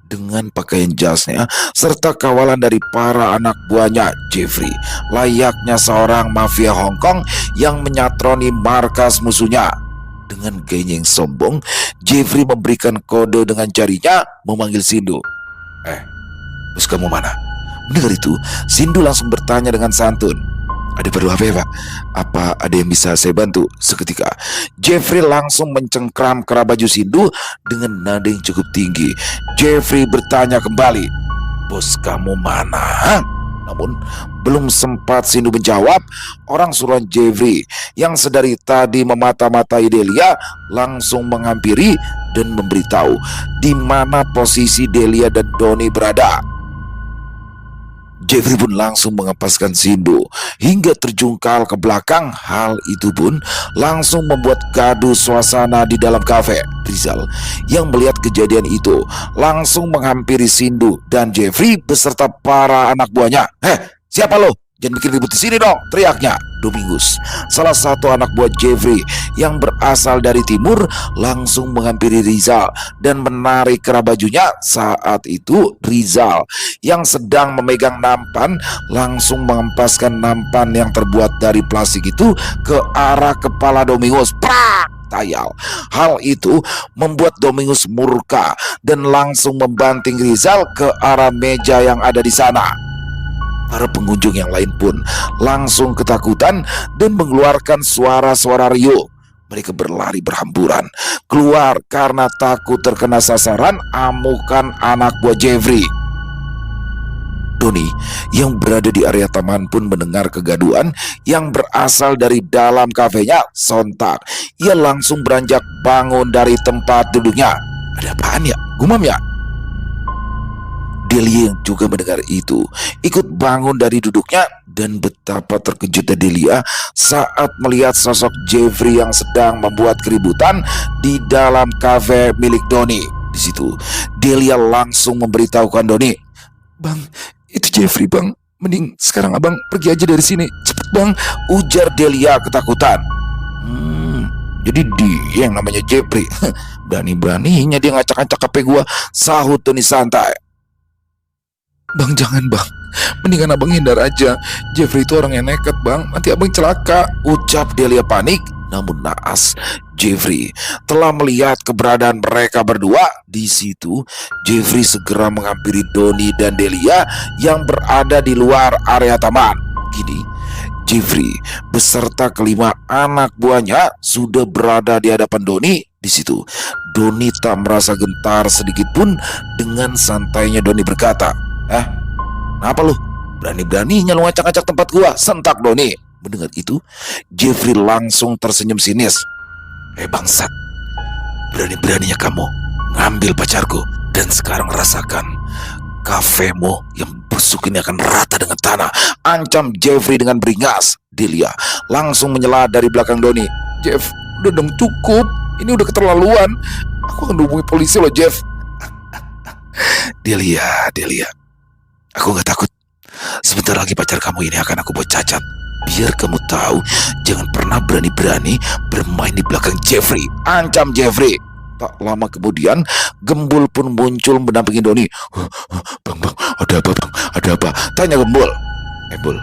Dengan pakaian jasnya serta kawalan dari para anak buahnya, Jeffrey layaknya seorang mafia Hong Kong yang menyatroni markas musuhnya. Dengan gaya yang sombong, Jeffrey memberikan kode dengan jarinya memanggil Sindu. Bos kamu mana? Mendengar itu, Sindu langsung bertanya dengan santun. Ada perlu apa ya, Pak? Apa ada yang bisa saya bantu? Seketika, Jeffrey langsung mencengkram kera baju Sindu dengan nada yang cukup tinggi. Jeffrey bertanya kembali, "Bos kamu mana?" Namun, belum sempat Sindu menjawab, orang suruhan Jeffrey yang sedari tadi memata-matai Delia langsung menghampiri dan memberitahu di mana posisi Delia dan Doni berada. Jeffrey pun langsung mengepaskan Sindu hingga terjungkal ke belakang. Hal itu pun langsung membuat gaduh suasana di dalam kafe. Rizal yang melihat kejadian itu langsung menghampiri Sindu dan Jeffrey beserta para anak buahnya. Siapa lo? Jangan bikin ribut di sini dong, teriaknya. Domingus, salah satu anak buah Jeffrey yang berasal dari timur, langsung menghampiri Rizal dan menarik kera bajunya. Saat itu Rizal yang sedang memegang nampan langsung mengempaskan nampan yang terbuat dari plastik itu ke arah kepala Domingus. Prak! Tayal. Hal itu membuat Domingus murka dan langsung membanting Rizal ke arah meja yang ada di sana. Para pengunjung yang lain pun langsung ketakutan dan mengeluarkan suara-suara riuh. Mereka berlari berhamburan keluar karena takut terkena sasaran amukan anak buah Jeffrey. Doni yang berada di area taman pun mendengar kegaduhan yang berasal dari dalam kafenya. Sontak ia langsung beranjak bangun dari tempat duduknya. Ada apaan ya? Gumam ya? Delia yang juga mendengar itu ikut bangun dari duduknya, dan betapa terkejutnya Delia saat melihat sosok Jeffrey yang sedang membuat keributan di dalam kafe milik Doni. Di situ Delia langsung memberitahukan Doni, "Bang, itu Jeffrey bang, mending sekarang abang pergi aja dari sini, cepet bang," ujar Delia ketakutan. Jadi dia yang namanya Jeffrey. Berani-beraninya dia ngacak-ngacak HP gua, sahut Doni santai. "Bang, jangan bang, mendingan abang hindar aja. Jeffrey itu orang yang nekat bang, nanti abang celaka," ucap Delia panik. Namun naas, Jeffrey telah melihat keberadaan mereka berdua. Di situ Jeffrey segera menghampiri Doni dan Delia yang berada di luar area taman. Kini Jeffrey beserta kelima anak buahnya sudah berada di hadapan Doni. Di situ Doni tak merasa gentar sedikit pun. Dengan santainya Doni berkata, "Kenapa lu? Berani-beraninya lu ngacak-ngacak tempat gua," sentak Doni. Mendengar itu, Jeffrey langsung tersenyum sinis. Bangsat, berani-beraninya kamu ngambil pacarku, dan sekarang rasakan kafemu yang busuk ini akan rata dengan tanah," ancam Jeffrey dengan beringas. Delia langsung menyela dari belakang Doni. "Jeff, udah dong, cukup. Ini udah keterlaluan. Aku akan hubungi polisi loh, Jeff." Delia, aku gak takut. Sebentar lagi pacar kamu ini akan aku buat cacat. Biar kamu tahu, jangan pernah berani-berani bermain di belakang Jeffrey, ancam Jeffrey. Tak lama kemudian, Gembul pun muncul mendampingi Doni. Bang, ada apa bang? Ada apa? Tanya Gembul. Bul,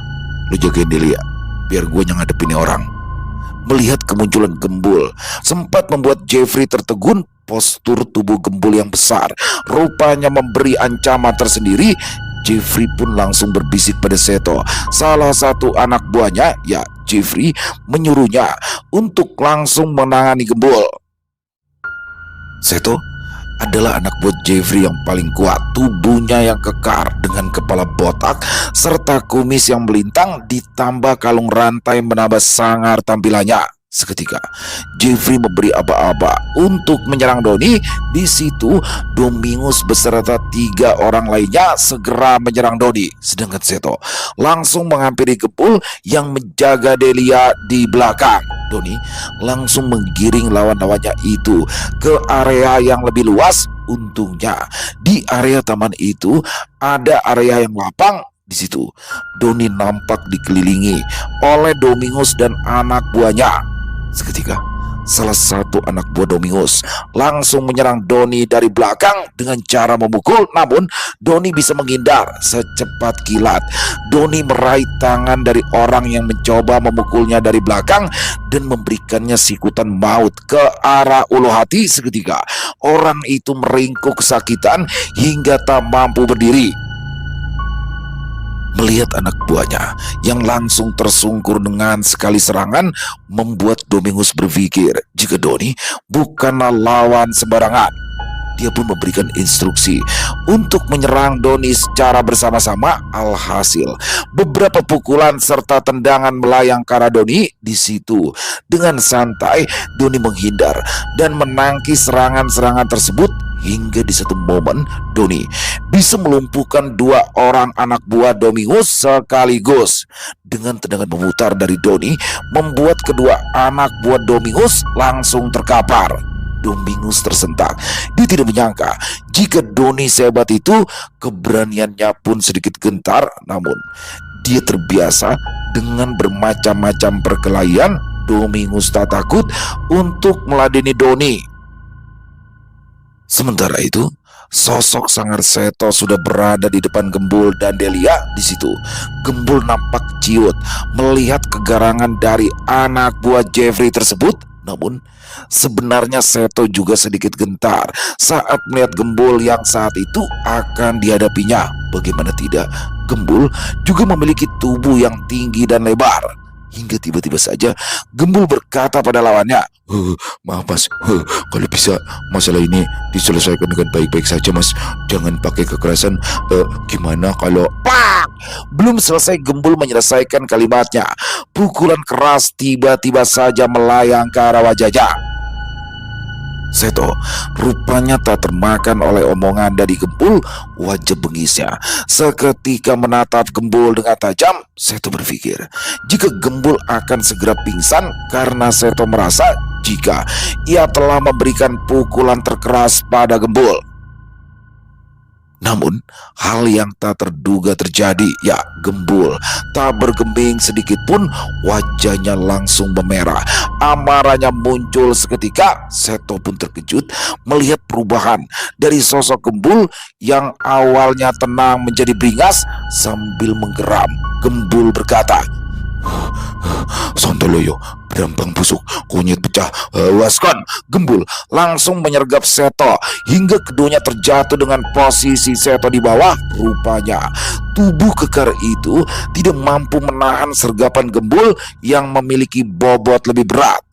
lu jagain Delia, biar gue yang ngadepin orang. Melihat kemunculan Gembul sempat membuat Jeffrey tertegun. Postur tubuh Gembul yang besar rupanya memberi ancaman tersendiri. Jeffrey pun langsung berbisik pada Seto, salah satu anak buahnya. Ya, Jeffrey menyuruhnya untuk langsung menangani Gembul. Seto adalah anak buah Jeffrey yang paling kuat. Tubuhnya yang kekar dengan kepala botak serta kumis yang melintang, ditambah kalung rantai menambah sangar tampilannya. Seketika Jeffrey memberi aba-aba untuk menyerang Doni. Di situ Domingus beserta 3 orang lainnya segera menyerang Doni, sedangkan Seto langsung menghampiri Gembul yang menjaga Delia di belakang. Doni langsung menggiring lawan-lawannya itu ke area yang lebih luas. Untungnya di area taman itu ada area yang lapang. Di situ Doni nampak dikelilingi oleh Domingus dan anak buahnya. Seketika salah satu anak buah Domingus langsung menyerang Doni dari belakang dengan cara memukul. Namun Doni bisa menghindar secepat kilat. Doni meraih tangan dari orang yang mencoba memukulnya dari belakang dan memberikannya sikutan maut ke arah ulu hati. Seketika orang itu meringkuk kesakitan hingga tak mampu berdiri. Melihat anak buahnya yang langsung tersungkur dengan sekali serangan, membuat Domingus berpikir jika Doni bukanlah lawan sembarangan. Dia pun memberikan instruksi untuk menyerang Doni secara bersama-sama. Alhasil, beberapa pukulan serta tendangan melayang ke arah Doni. Di situ, dengan santai, Doni menghindar dan menangkis serangan-serangan tersebut. Hingga di satu momen, Doni bisa melumpuhkan dua orang anak buah Domingus sekaligus. Dengan tendangan memutar dari Doni, membuat kedua anak buah Domingus langsung terkapar. Domingus tersentak. Dia tidak menyangka jika Doni sehebat itu. Keberaniannya pun sedikit gentar. Namun dia terbiasa dengan bermacam-macam perkelahian. Domingus tak takut untuk meladeni Doni. Sementara itu, sosok Sanggar Seto sudah berada di depan Gembul dan Delia. Di situ, Gembul nampak ciut melihat kegarangan dari anak buah Jeffrey tersebut. Namun, sebenarnya Seto juga sedikit gentar saat melihat Gembul yang saat itu akan dihadapinya. Bagaimana tidak, Gembul juga memiliki tubuh yang tinggi dan lebar. Hingga tiba-tiba saja Gembul berkata pada lawannya, "Maaf mas, kalau bisa masalah ini diselesaikan dengan baik-baik saja mas. Jangan pakai kekerasan. Gimana kalau..." Pak! Belum selesai Gembul menyelesaikan kalimatnya, pukulan keras tiba-tiba saja melayang ke arah wajahnya. Seto rupanya tak termakan oleh omongan dari Gembul. Wajah bengisnya seketika menatap Gembul dengan tajam. Seto berpikir jika Gembul akan segera pingsan karena Seto merasa jika ia telah memberikan pukulan terkeras pada Gembul. Namun hal yang tak terduga terjadi. Ya, Gembul tak bergeming sedikit pun. Wajahnya langsung memerah. Amarahnya muncul seketika. Seto pun terkejut melihat perubahan dari sosok Gembul yang awalnya tenang menjadi beringas. Sambil menggeram, Gembul berkata, "Sontoloyo, berambang busuk, kunyit pecah, waskan." Gembul langsung menyergap Seto hingga keduanya terjatuh dengan posisi Seto di bawah. Rupanya tubuh kekar itu tidak mampu menahan sergapan Gembul yang memiliki bobot lebih berat.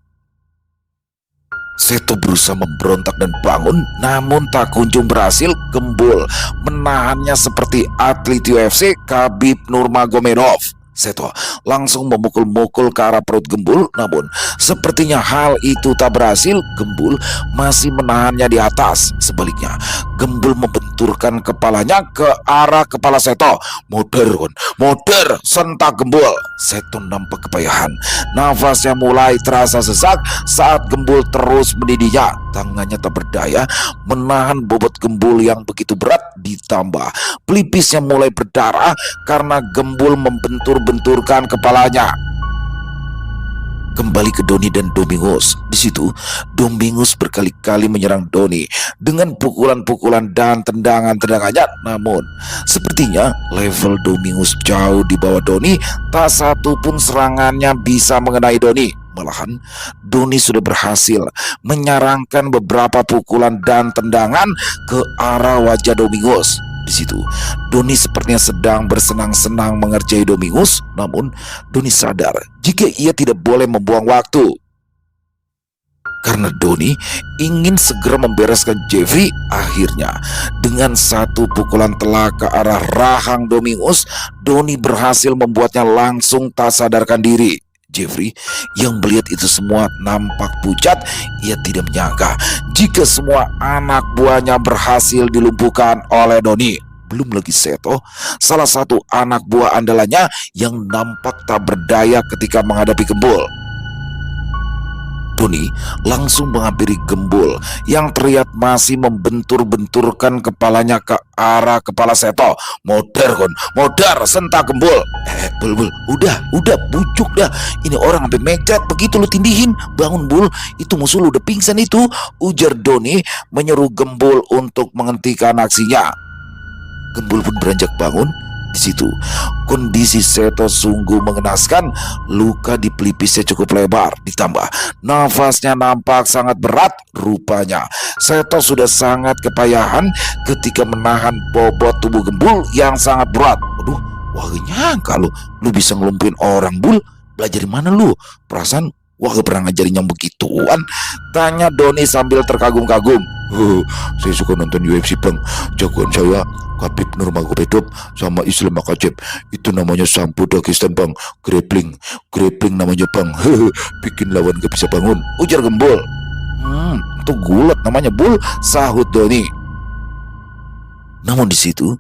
Seto berusaha memberontak dan bangun, namun tak kunjung berhasil. Gembul menahannya seperti atlet UFC Khabib Nurmagomedov. Seto langsung memukul-mukul ke arah perut Gembul, namun sepertinya hal itu tak berhasil. Gembul masih menahannya di atas. Sebaliknya, Gembul membenturkan kepalanya ke arah kepala Seto. Moder, sentak Gembul. Seto nampak kepayahan. Nafasnya mulai terasa sesak saat Gembul terus mendidinya. Tangannya tak berdaya menahan bobot Gembul yang begitu berat. Ditambah pelipisnya mulai berdarah karena Gembul membenturkan kepalanya. Kembali ke Doni dan Domingus. Di situ, Domingus berkali-kali menyerang Doni dengan pukulan-pukulan dan tendangan-tendangannya. Namun, sepertinya level Domingus jauh di bawah Doni. Tak satu pun serangannya bisa mengenai Doni. Malahan, Doni sudah berhasil menyarangkan beberapa pukulan dan tendangan ke arah wajah Domingus. Di situ, Doni sepertinya sedang bersenang-senang mengerjai Domingus. Namun, Doni sadar jika ia tidak boleh membuang waktu. Karena Doni ingin segera membereskan Jeffrey. Akhirnya, dengan satu pukulan telak ke arah rahang Domingus, Doni berhasil membuatnya langsung tak sadarkan diri. Jeffrey yang melihat itu semua nampak pucat. Ia tidak menyangka jika semua anak buahnya berhasil dilumpuhkan oleh Doni. Belum lagi Seto, salah satu anak buah andalannya yang nampak tak berdaya ketika menghadapi Gembul. Doni langsung menghampiri Gembul yang terlihat masih membenturkan kepalanya ke arah kepala Seto. Modar, sentak Gembul. Bul, udah, bujuk dah. Ini orang sampai mecet begitu lu tindihin. Bangun Bul, itu musuh lu udah pingsan itu, ujar Doni menyeru Gembul untuk menghentikan aksinya. Gembul pun beranjak bangun. Di situ, kondisi Seto sungguh mengenaskan. Luka di pelipisnya cukup lebar, ditambah nafasnya nampak sangat berat. Rupanya Seto sudah sangat kepayahan ketika menahan bobot tubuh Gembul yang sangat berat. Wah, gak nyangka lu bisa ngelumpuhin orang, Bul. Belajar di mana lu? Perasaan wah gak pernah ngajarin yang begituan. Tanya Doni sambil terkagum-kagum. Saya suka nonton UFC, Bang. Jagoan saya Khabib Nurmagomedov sama Islam Makhachev. Itu namanya sampo Dagestan, Bang. Grappling namanya, Bang. Bikin lawan gak bisa bangun, ujar Gembul. Itu gulat namanya, Bul, sahut Doni. Namun di situ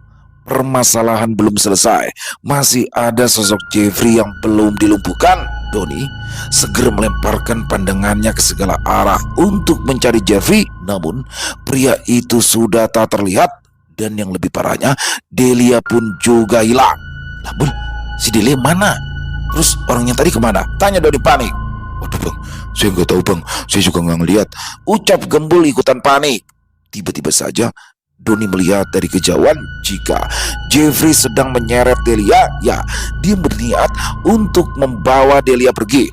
permasalahan belum selesai. Masih ada sosok Jeffrey yang belum dilumpuhkan. Doni segera melemparkan pandangannya ke segala arah untuk mencari Jeffrey. Namun pria itu sudah tak terlihat. Dan yang lebih parahnya, Delia pun juga hilang. Lah, Bul, si Delia mana? Terus orangnya tadi kemana? Tanya Doni panik. Waduh, Bang, saya nggak tahu, Bang. Saya juga nggak ngeliat, ucap Gembul ikutan panik. Tiba-tiba saja Doni melihat dari kejauhan jika Jeffrey sedang menyeret Delia. Ya, dia berniat untuk membawa Delia pergi.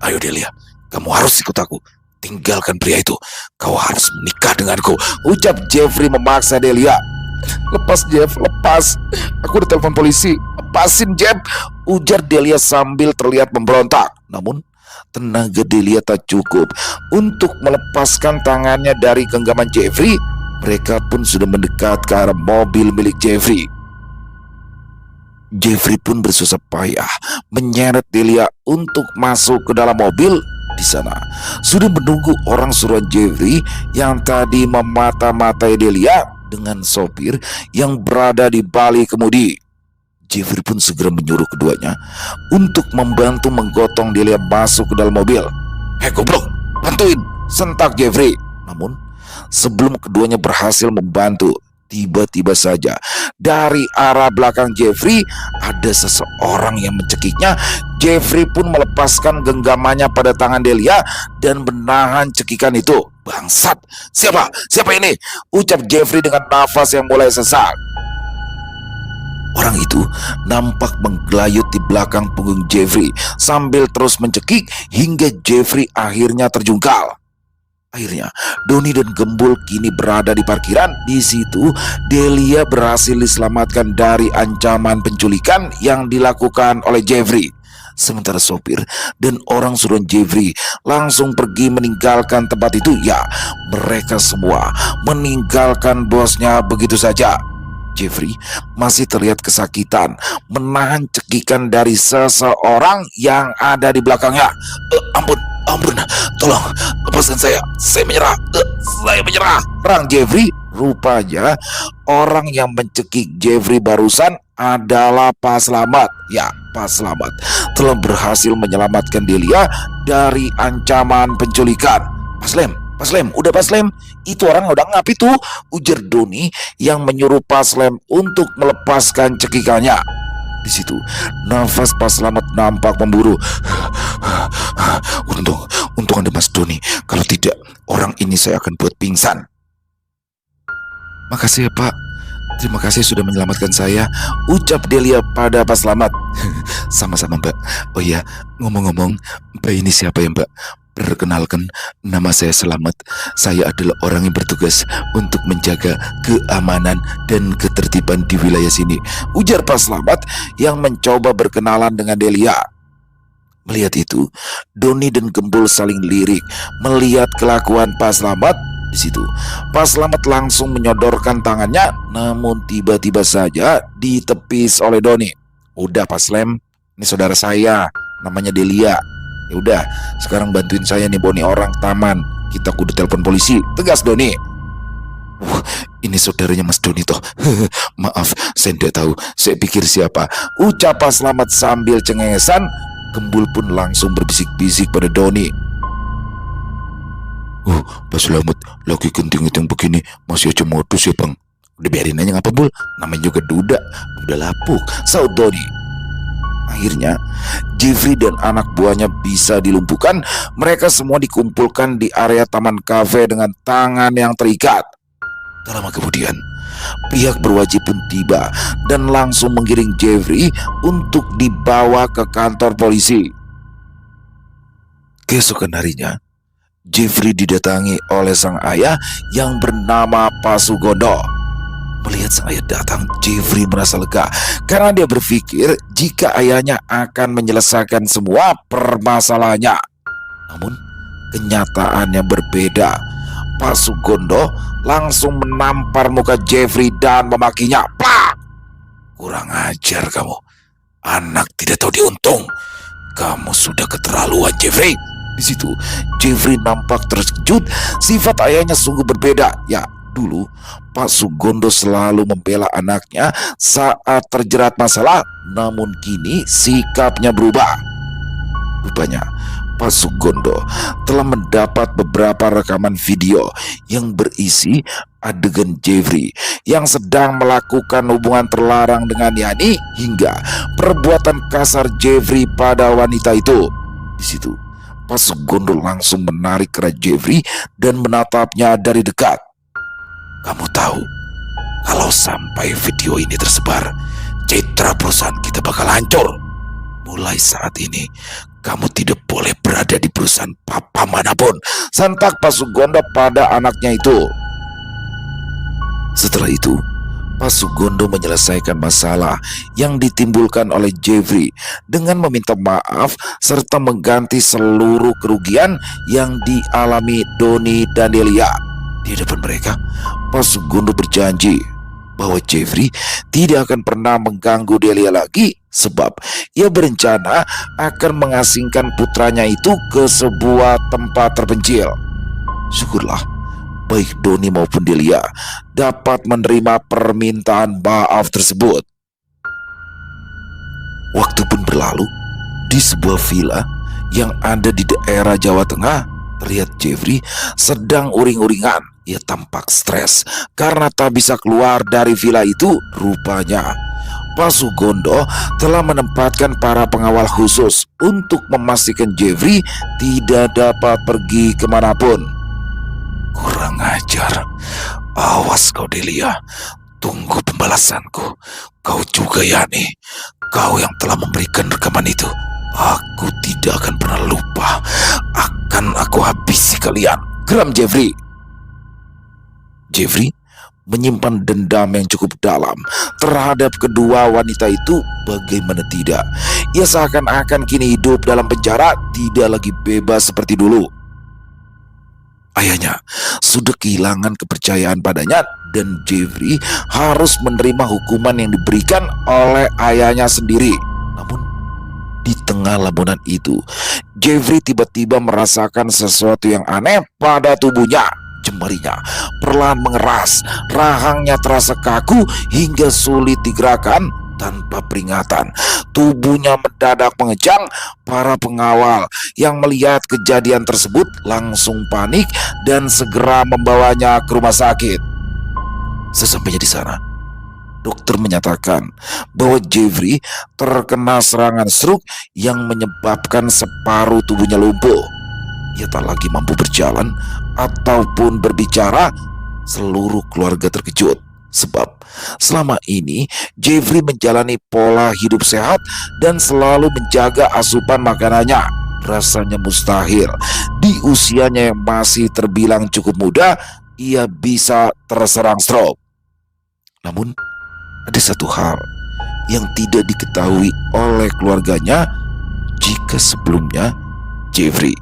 Ayo Delia, kamu harus ikut aku. Tinggalkan pria itu. Kau harus menikah denganku, ucap Jeffrey memaksa Delia. Lepas, Jeff, lepas. Aku udah telepon polisi. Lepasin, Jeff, ujar Delia sambil terlihat memberontak. Namun tenaga Delia tak cukup untuk melepaskan tangannya dari genggaman Jeffrey. Mereka pun sudah mendekat ke arah mobil milik Jeffrey. Jeffrey pun bersusah payah menyeret Delia untuk masuk ke dalam mobil. Di sana sudah menunggu orang suruhan Jeffrey yang tadi memata-matai Delia dengan sopir yang berada di balik kemudi. Jeffrey pun segera menyuruh keduanya untuk membantu menggotong Delia masuk ke dalam mobil. Hei goblok, bantuin, sentak Jeffrey. Namun sebelum keduanya berhasil membantu, tiba-tiba saja dari arah belakang Jeffrey ada seseorang yang mencekiknya. Jeffrey pun melepaskan genggamannya pada tangan Delia dan menahan cekikan itu. Bangsat, siapa ini? Ucap Jeffrey dengan nafas yang mulai sesak. Orang itu nampak menggelayut di belakang punggung Jeffrey sambil terus mencekik hingga Jeffrey akhirnya terjungkal. Akhirnya Doni dan Gembul kini berada di parkiran. Di situ Delia berhasil diselamatkan dari ancaman penculikan yang dilakukan oleh Jeffrey. Sementara sopir dan orang suruhan Jeffrey langsung pergi meninggalkan tempat itu. Ya, mereka semua meninggalkan bosnya begitu saja. Jeffrey masih terlihat kesakitan menahan cekikan dari seseorang yang ada di belakangnya. Ampun, tolong lepaskan saya menyerah, saya menyerah, perang Jeffrey. Rupanya orang yang mencekik Jeffrey barusan adalah Pak Slamet. Ya, Pak Slamet telah berhasil menyelamatkan Delia dari ancaman penculikan. Pak Slem, udah Pak Slem, itu orang udah ngapi tuh, ujar Doni yang menyuruh Pak Slem untuk melepaskan cekikannya. Di situ nafas Pak Slamet nampak memburu. Untung ada Mas Doni, kalau tidak orang ini saya akan buat pingsan. Makasih ya Pak, terima kasih sudah menyelamatkan saya, ucap Delia pada Pak Slamet. Sama-sama Mbak. Oh iya, ngomong-ngomong, Mbak ini siapa ya Mbak? Perkenalkan, nama saya Slamet. Saya adalah orang yang bertugas untuk menjaga keamanan dan ketertiban di wilayah sini, ujar Pak Slamet yang mencoba berkenalan dengan Delia. Melihat itu, Doni dan Gembul saling lirik melihat kelakuan Pak Slamet. Di situ Pak Slamet langsung menyodorkan tangannya, namun tiba-tiba saja ditepis oleh Doni. Udah Pak Slem, ini saudara saya, namanya Delia. Ya udah, sekarang bantuin saya nih boni orang taman. Kita kudu telepon polisi, tegas Doni. Ini saudaranya Mas Doni toh. Maaf, saya tidak tahu. Saya pikir siapa, ucap Pak Slamet sambil cengengesan. Gembul pun langsung berbisik-bisik pada Doni. Pak Slamet lagi genting-genting begini masih aja modus ya Bang. Udah biarin aja ngapa Bul, namanya juga duda, udah lapuk, saud Doni. Akhirnya Jeffrey dan anak buahnya bisa dilumpuhkan. Mereka semua dikumpulkan di area taman kafe dengan tangan yang terikat. Tak lama kemudian pihak berwajib pun tiba dan langsung menggiring Jeffrey untuk dibawa ke kantor polisi. Keesokan harinya Jeffrey didatangi oleh sang ayah yang bernama Pak Sugondo. Melihat sang ayah datang, Jeffrey merasa lega karena dia berpikir jika ayahnya akan menyelesaikan semua permasalahannya. Namun kenyataannya berbeda. Pak Sugondo langsung menampar muka Jeffrey dan memakinya. Plak! Kurang ajar kamu. Anak tidak tahu diuntung. Kamu sudah keterlaluan, Jeffrey. Di situ, Jeffrey nampak terkejut. Sifat ayahnya sungguh berbeda. Ya, dulu Pak Sugondo selalu membela anaknya saat terjerat masalah. Namun kini sikapnya berubah. Rupanya, Pak Sugondo telah mendapat beberapa rekaman video yang berisi adegan Jeffrey yang sedang melakukan hubungan terlarang dengan Yani hingga perbuatan kasar Jeffrey pada wanita itu. Di situ, Pak Sugondo langsung menarik keras Jeffrey dan menatapnya dari dekat. Kamu tahu, kalau sampai video ini tersebar, citra perusahaan kita bakal hancur. Mulai saat ini, kamu tidak boleh berada di perusahaan papa manapun. Santak Pak Sugondo pada anaknya itu. Setelah itu, Pak Sugondo menyelesaikan masalah yang ditimbulkan oleh Jeffrey dengan meminta maaf serta mengganti seluruh kerugian yang dialami Doni dan Delia. Di depan mereka, Pak Sugondo berjanji bahwa Jeffrey tidak akan pernah mengganggu Delia lagi sebab ia berencana akan mengasingkan putranya itu ke sebuah tempat terpencil. Syukurlah baik Doni maupun Delia dapat menerima permintaan maaf tersebut. Waktu pun berlalu. Di sebuah villa yang ada di daerah Jawa Tengah, terlihat Jeffrey sedang uring-uringan. Ia tampak stres karena tak bisa keluar dari villa itu. Rupanya Pak Sugondo telah menempatkan para pengawal khusus untuk memastikan Jeffrey tidak dapat pergi kemanapun. Kurang ajar. Awas kau Delia. Tunggu pembalasanku. Kau juga Yani. Kau yang telah memberikan rekaman itu. Aku tidak akan pernah lupa. Akan aku habisi kalian. Geram Jeffrey. Jeffrey menyimpan dendam yang cukup dalam terhadap kedua wanita itu. Bagaimana tidak, ia seakan-akan kini hidup dalam penjara, tidak lagi bebas seperti dulu. Ayahnya sudah kehilangan kepercayaan padanya dan Jeffrey harus menerima hukuman yang diberikan oleh ayahnya sendiri. Namun di tengah lamunan itu, Jeffrey tiba-tiba merasakan sesuatu yang aneh pada tubuhnya. Jemarinya perlahan mengeras, rahangnya terasa kaku hingga sulit digerakkan. Tanpa peringatan, tubuhnya mendadak mengejang. Para pengawal yang melihat kejadian tersebut langsung panik dan segera membawanya ke rumah sakit. Sesampainya di sana, dokter menyatakan bahwa Jeffrey terkena serangan stroke yang menyebabkan separuh tubuhnya lumpuh. Ia tak lagi mampu berjalan ataupun berbicara. Seluruh keluarga terkejut sebab selama ini Jeffrey menjalani pola hidup sehat dan selalu menjaga asupan makanannya. Rasanya mustahil di usianya yang masih terbilang cukup muda ia bisa terserang stroke. Namun ada satu hal yang tidak diketahui oleh keluarganya, jika sebelumnya Jeffrey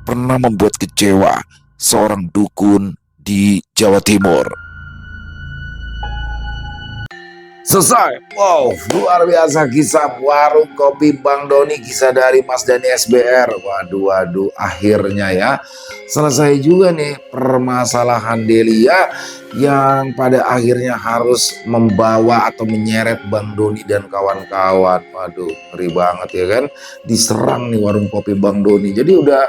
pernah membuat kecewa seorang dukun di Jawa Timur. Selesai. Wow, luar biasa kisah warung kopi Bang Doni, kisah dari Mas Dani SBR. Waduh, akhirnya ya selesai juga nih permasalahan Delia yang pada akhirnya harus membawa atau menyeret Bang Doni dan kawan-kawan. Waduh, ngeri banget ya kan, diserang nih warung kopi Bang Doni. Jadi udah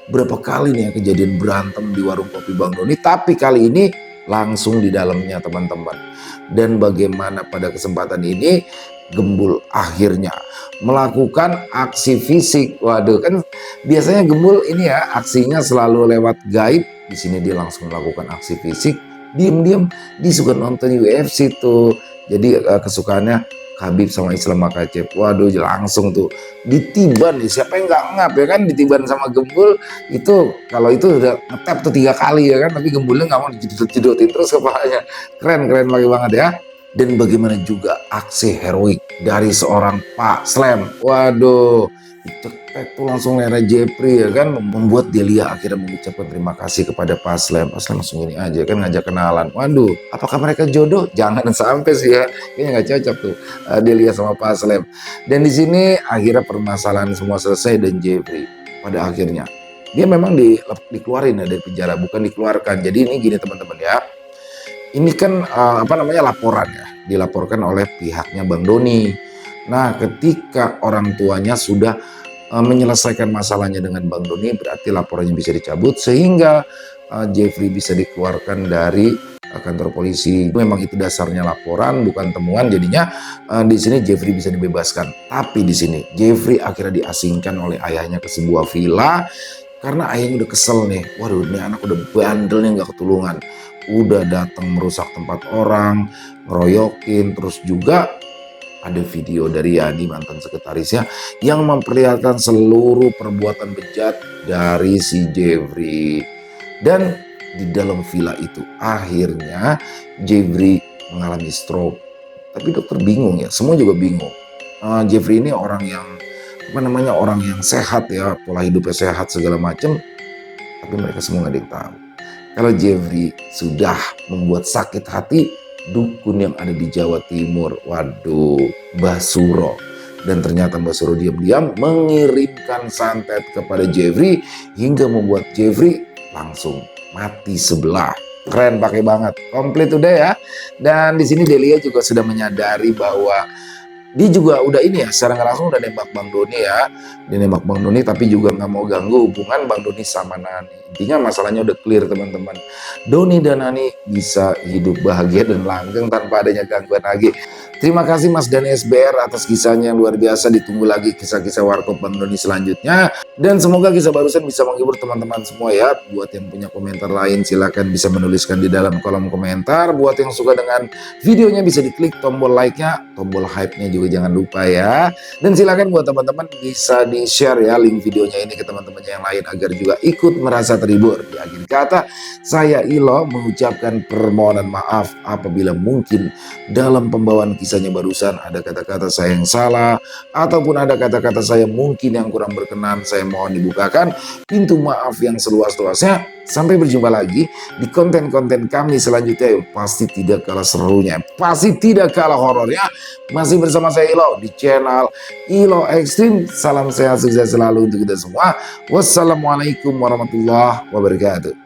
berapa kali nih ya kejadian berantem di warung kopi Bang Doni, tapi kali ini langsung di dalamnya teman-teman. Dan bagaimana pada kesempatan ini Gembul akhirnya melakukan aksi fisik. Waduh, kan biasanya Gembul ini ya aksinya selalu lewat gaib. Di sini dia langsung melakukan aksi fisik. Diam-diam dia suka nonton UFC tuh. Jadi kesukaannya Khabib sama Islam Makhachev. Waduh, langsung tuh ditiban nih. Siapa yang nggak ngap ya kan, ditiban sama Gembul itu. Kalau itu udah ngetap tuh 3 kali ya kan, tapi Gembulnya nggak mau dijedot-jedotin terus kepalanya. Keren lagi banget ya. Dan bagaimana juga aksi heroik dari seorang Pak Slam. Waduh, cetek tuh langsung Lera Jepri ya kan, membuat Delia akhirnya mengucapkan terima kasih kepada Pak Slam. Pak Slam langsung ini aja kan, ngajak kenalan. Waduh, apakah mereka jodoh? Jangan sampai sih ya, kayaknya nggak cocok tuh Delia sama Pak Slam. Dan di sini akhirnya permasalahan semua selesai dan Jeffrey pada akhirnya dia memang dikeluarin ya dari penjara, bukan dikeluarkan. Jadi ini gini teman-teman ya, ini kan laporan ya, dilaporkan oleh pihaknya Bang Doni. Nah, ketika orang tuanya sudah menyelesaikan masalahnya dengan Bang Doni, berarti laporannya bisa dicabut sehingga Jeffrey bisa dikeluarkan dari kantor polisi. Memang itu dasarnya laporan, bukan temuan. Jadinya di sini Jeffrey bisa dibebaskan. Tapi di sini Jeffrey akhirnya diasingkan oleh ayahnya ke sebuah villa karena ayahnya udah kesel nih. Waduh, ini anak udah bandel nih, nggak ketulungan. Udah datang merusak tempat orang, ngeroyokin, terus juga ada video dari Yani mantan sekretarisnya yang memperlihatkan seluruh perbuatan bejat dari si Jeffrey. Dan di dalam villa itu akhirnya Jeffrey mengalami stroke. Tapi dokter bingung ya, semua juga bingung. Jeffrey ini orang yang orang yang sehat ya, pola hidupnya sehat segala macam, tapi mereka semua nggak ada yang tahu kalau Jeffrey sudah membuat sakit hati dukun yang ada di Jawa Timur. Waduh, Mbah Suro. Dan ternyata Mbah Suro diam-diam mengirimkan santet kepada Jeffrey hingga membuat Jeffrey langsung mati sebelah. Keren, pakai banget, komplit udah ya. Dan di sini Delia juga sudah menyadari bahwa dia juga udah ini ya, secara nggak langsung udah nembak Bang Doni ya. Dia nembak Bang Doni tapi juga nggak mau ganggu hubungan Bang Doni sama Nani. Intinya masalahnya udah clear teman-teman. Doni dan Nani bisa hidup bahagia dan langgeng tanpa adanya gangguan lagi. Terima kasih Mas Dani SBR atas kisahnya yang luar biasa. Ditunggu lagi kisah-kisah Warkop Bang Doni selanjutnya. Dan semoga kisah barusan bisa menghibur teman-teman semua ya. Buat yang punya komentar lain silakan bisa menuliskan di dalam kolom komentar. Buat yang suka dengan videonya bisa diklik tombol like-nya, tombol hype-nya juga jangan lupa ya. Dan silakan buat teman-teman bisa di-share ya link videonya ini ke teman-temannya yang lain agar juga ikut merasa terhibur. Di akhir kata, saya Ilo mengucapkan permohonan maaf apabila mungkin dalam pembawaan kisahnya barusan ada kata-kata saya yang salah ataupun ada kata-kata saya mungkin yang kurang berkenan. Saya mohon dibukakan pintu maaf yang seluas-luasnya. Sampai berjumpa lagi di konten-konten kami selanjutnya yang pasti tidak kalah serunya, pasti tidak kalah horornya. Masih bersama saya Ilo di channel Ilo Extreme. Salam sehat sukses selalu untuk kita semua. Wassalamualaikum warahmatullahi wabarakatuh.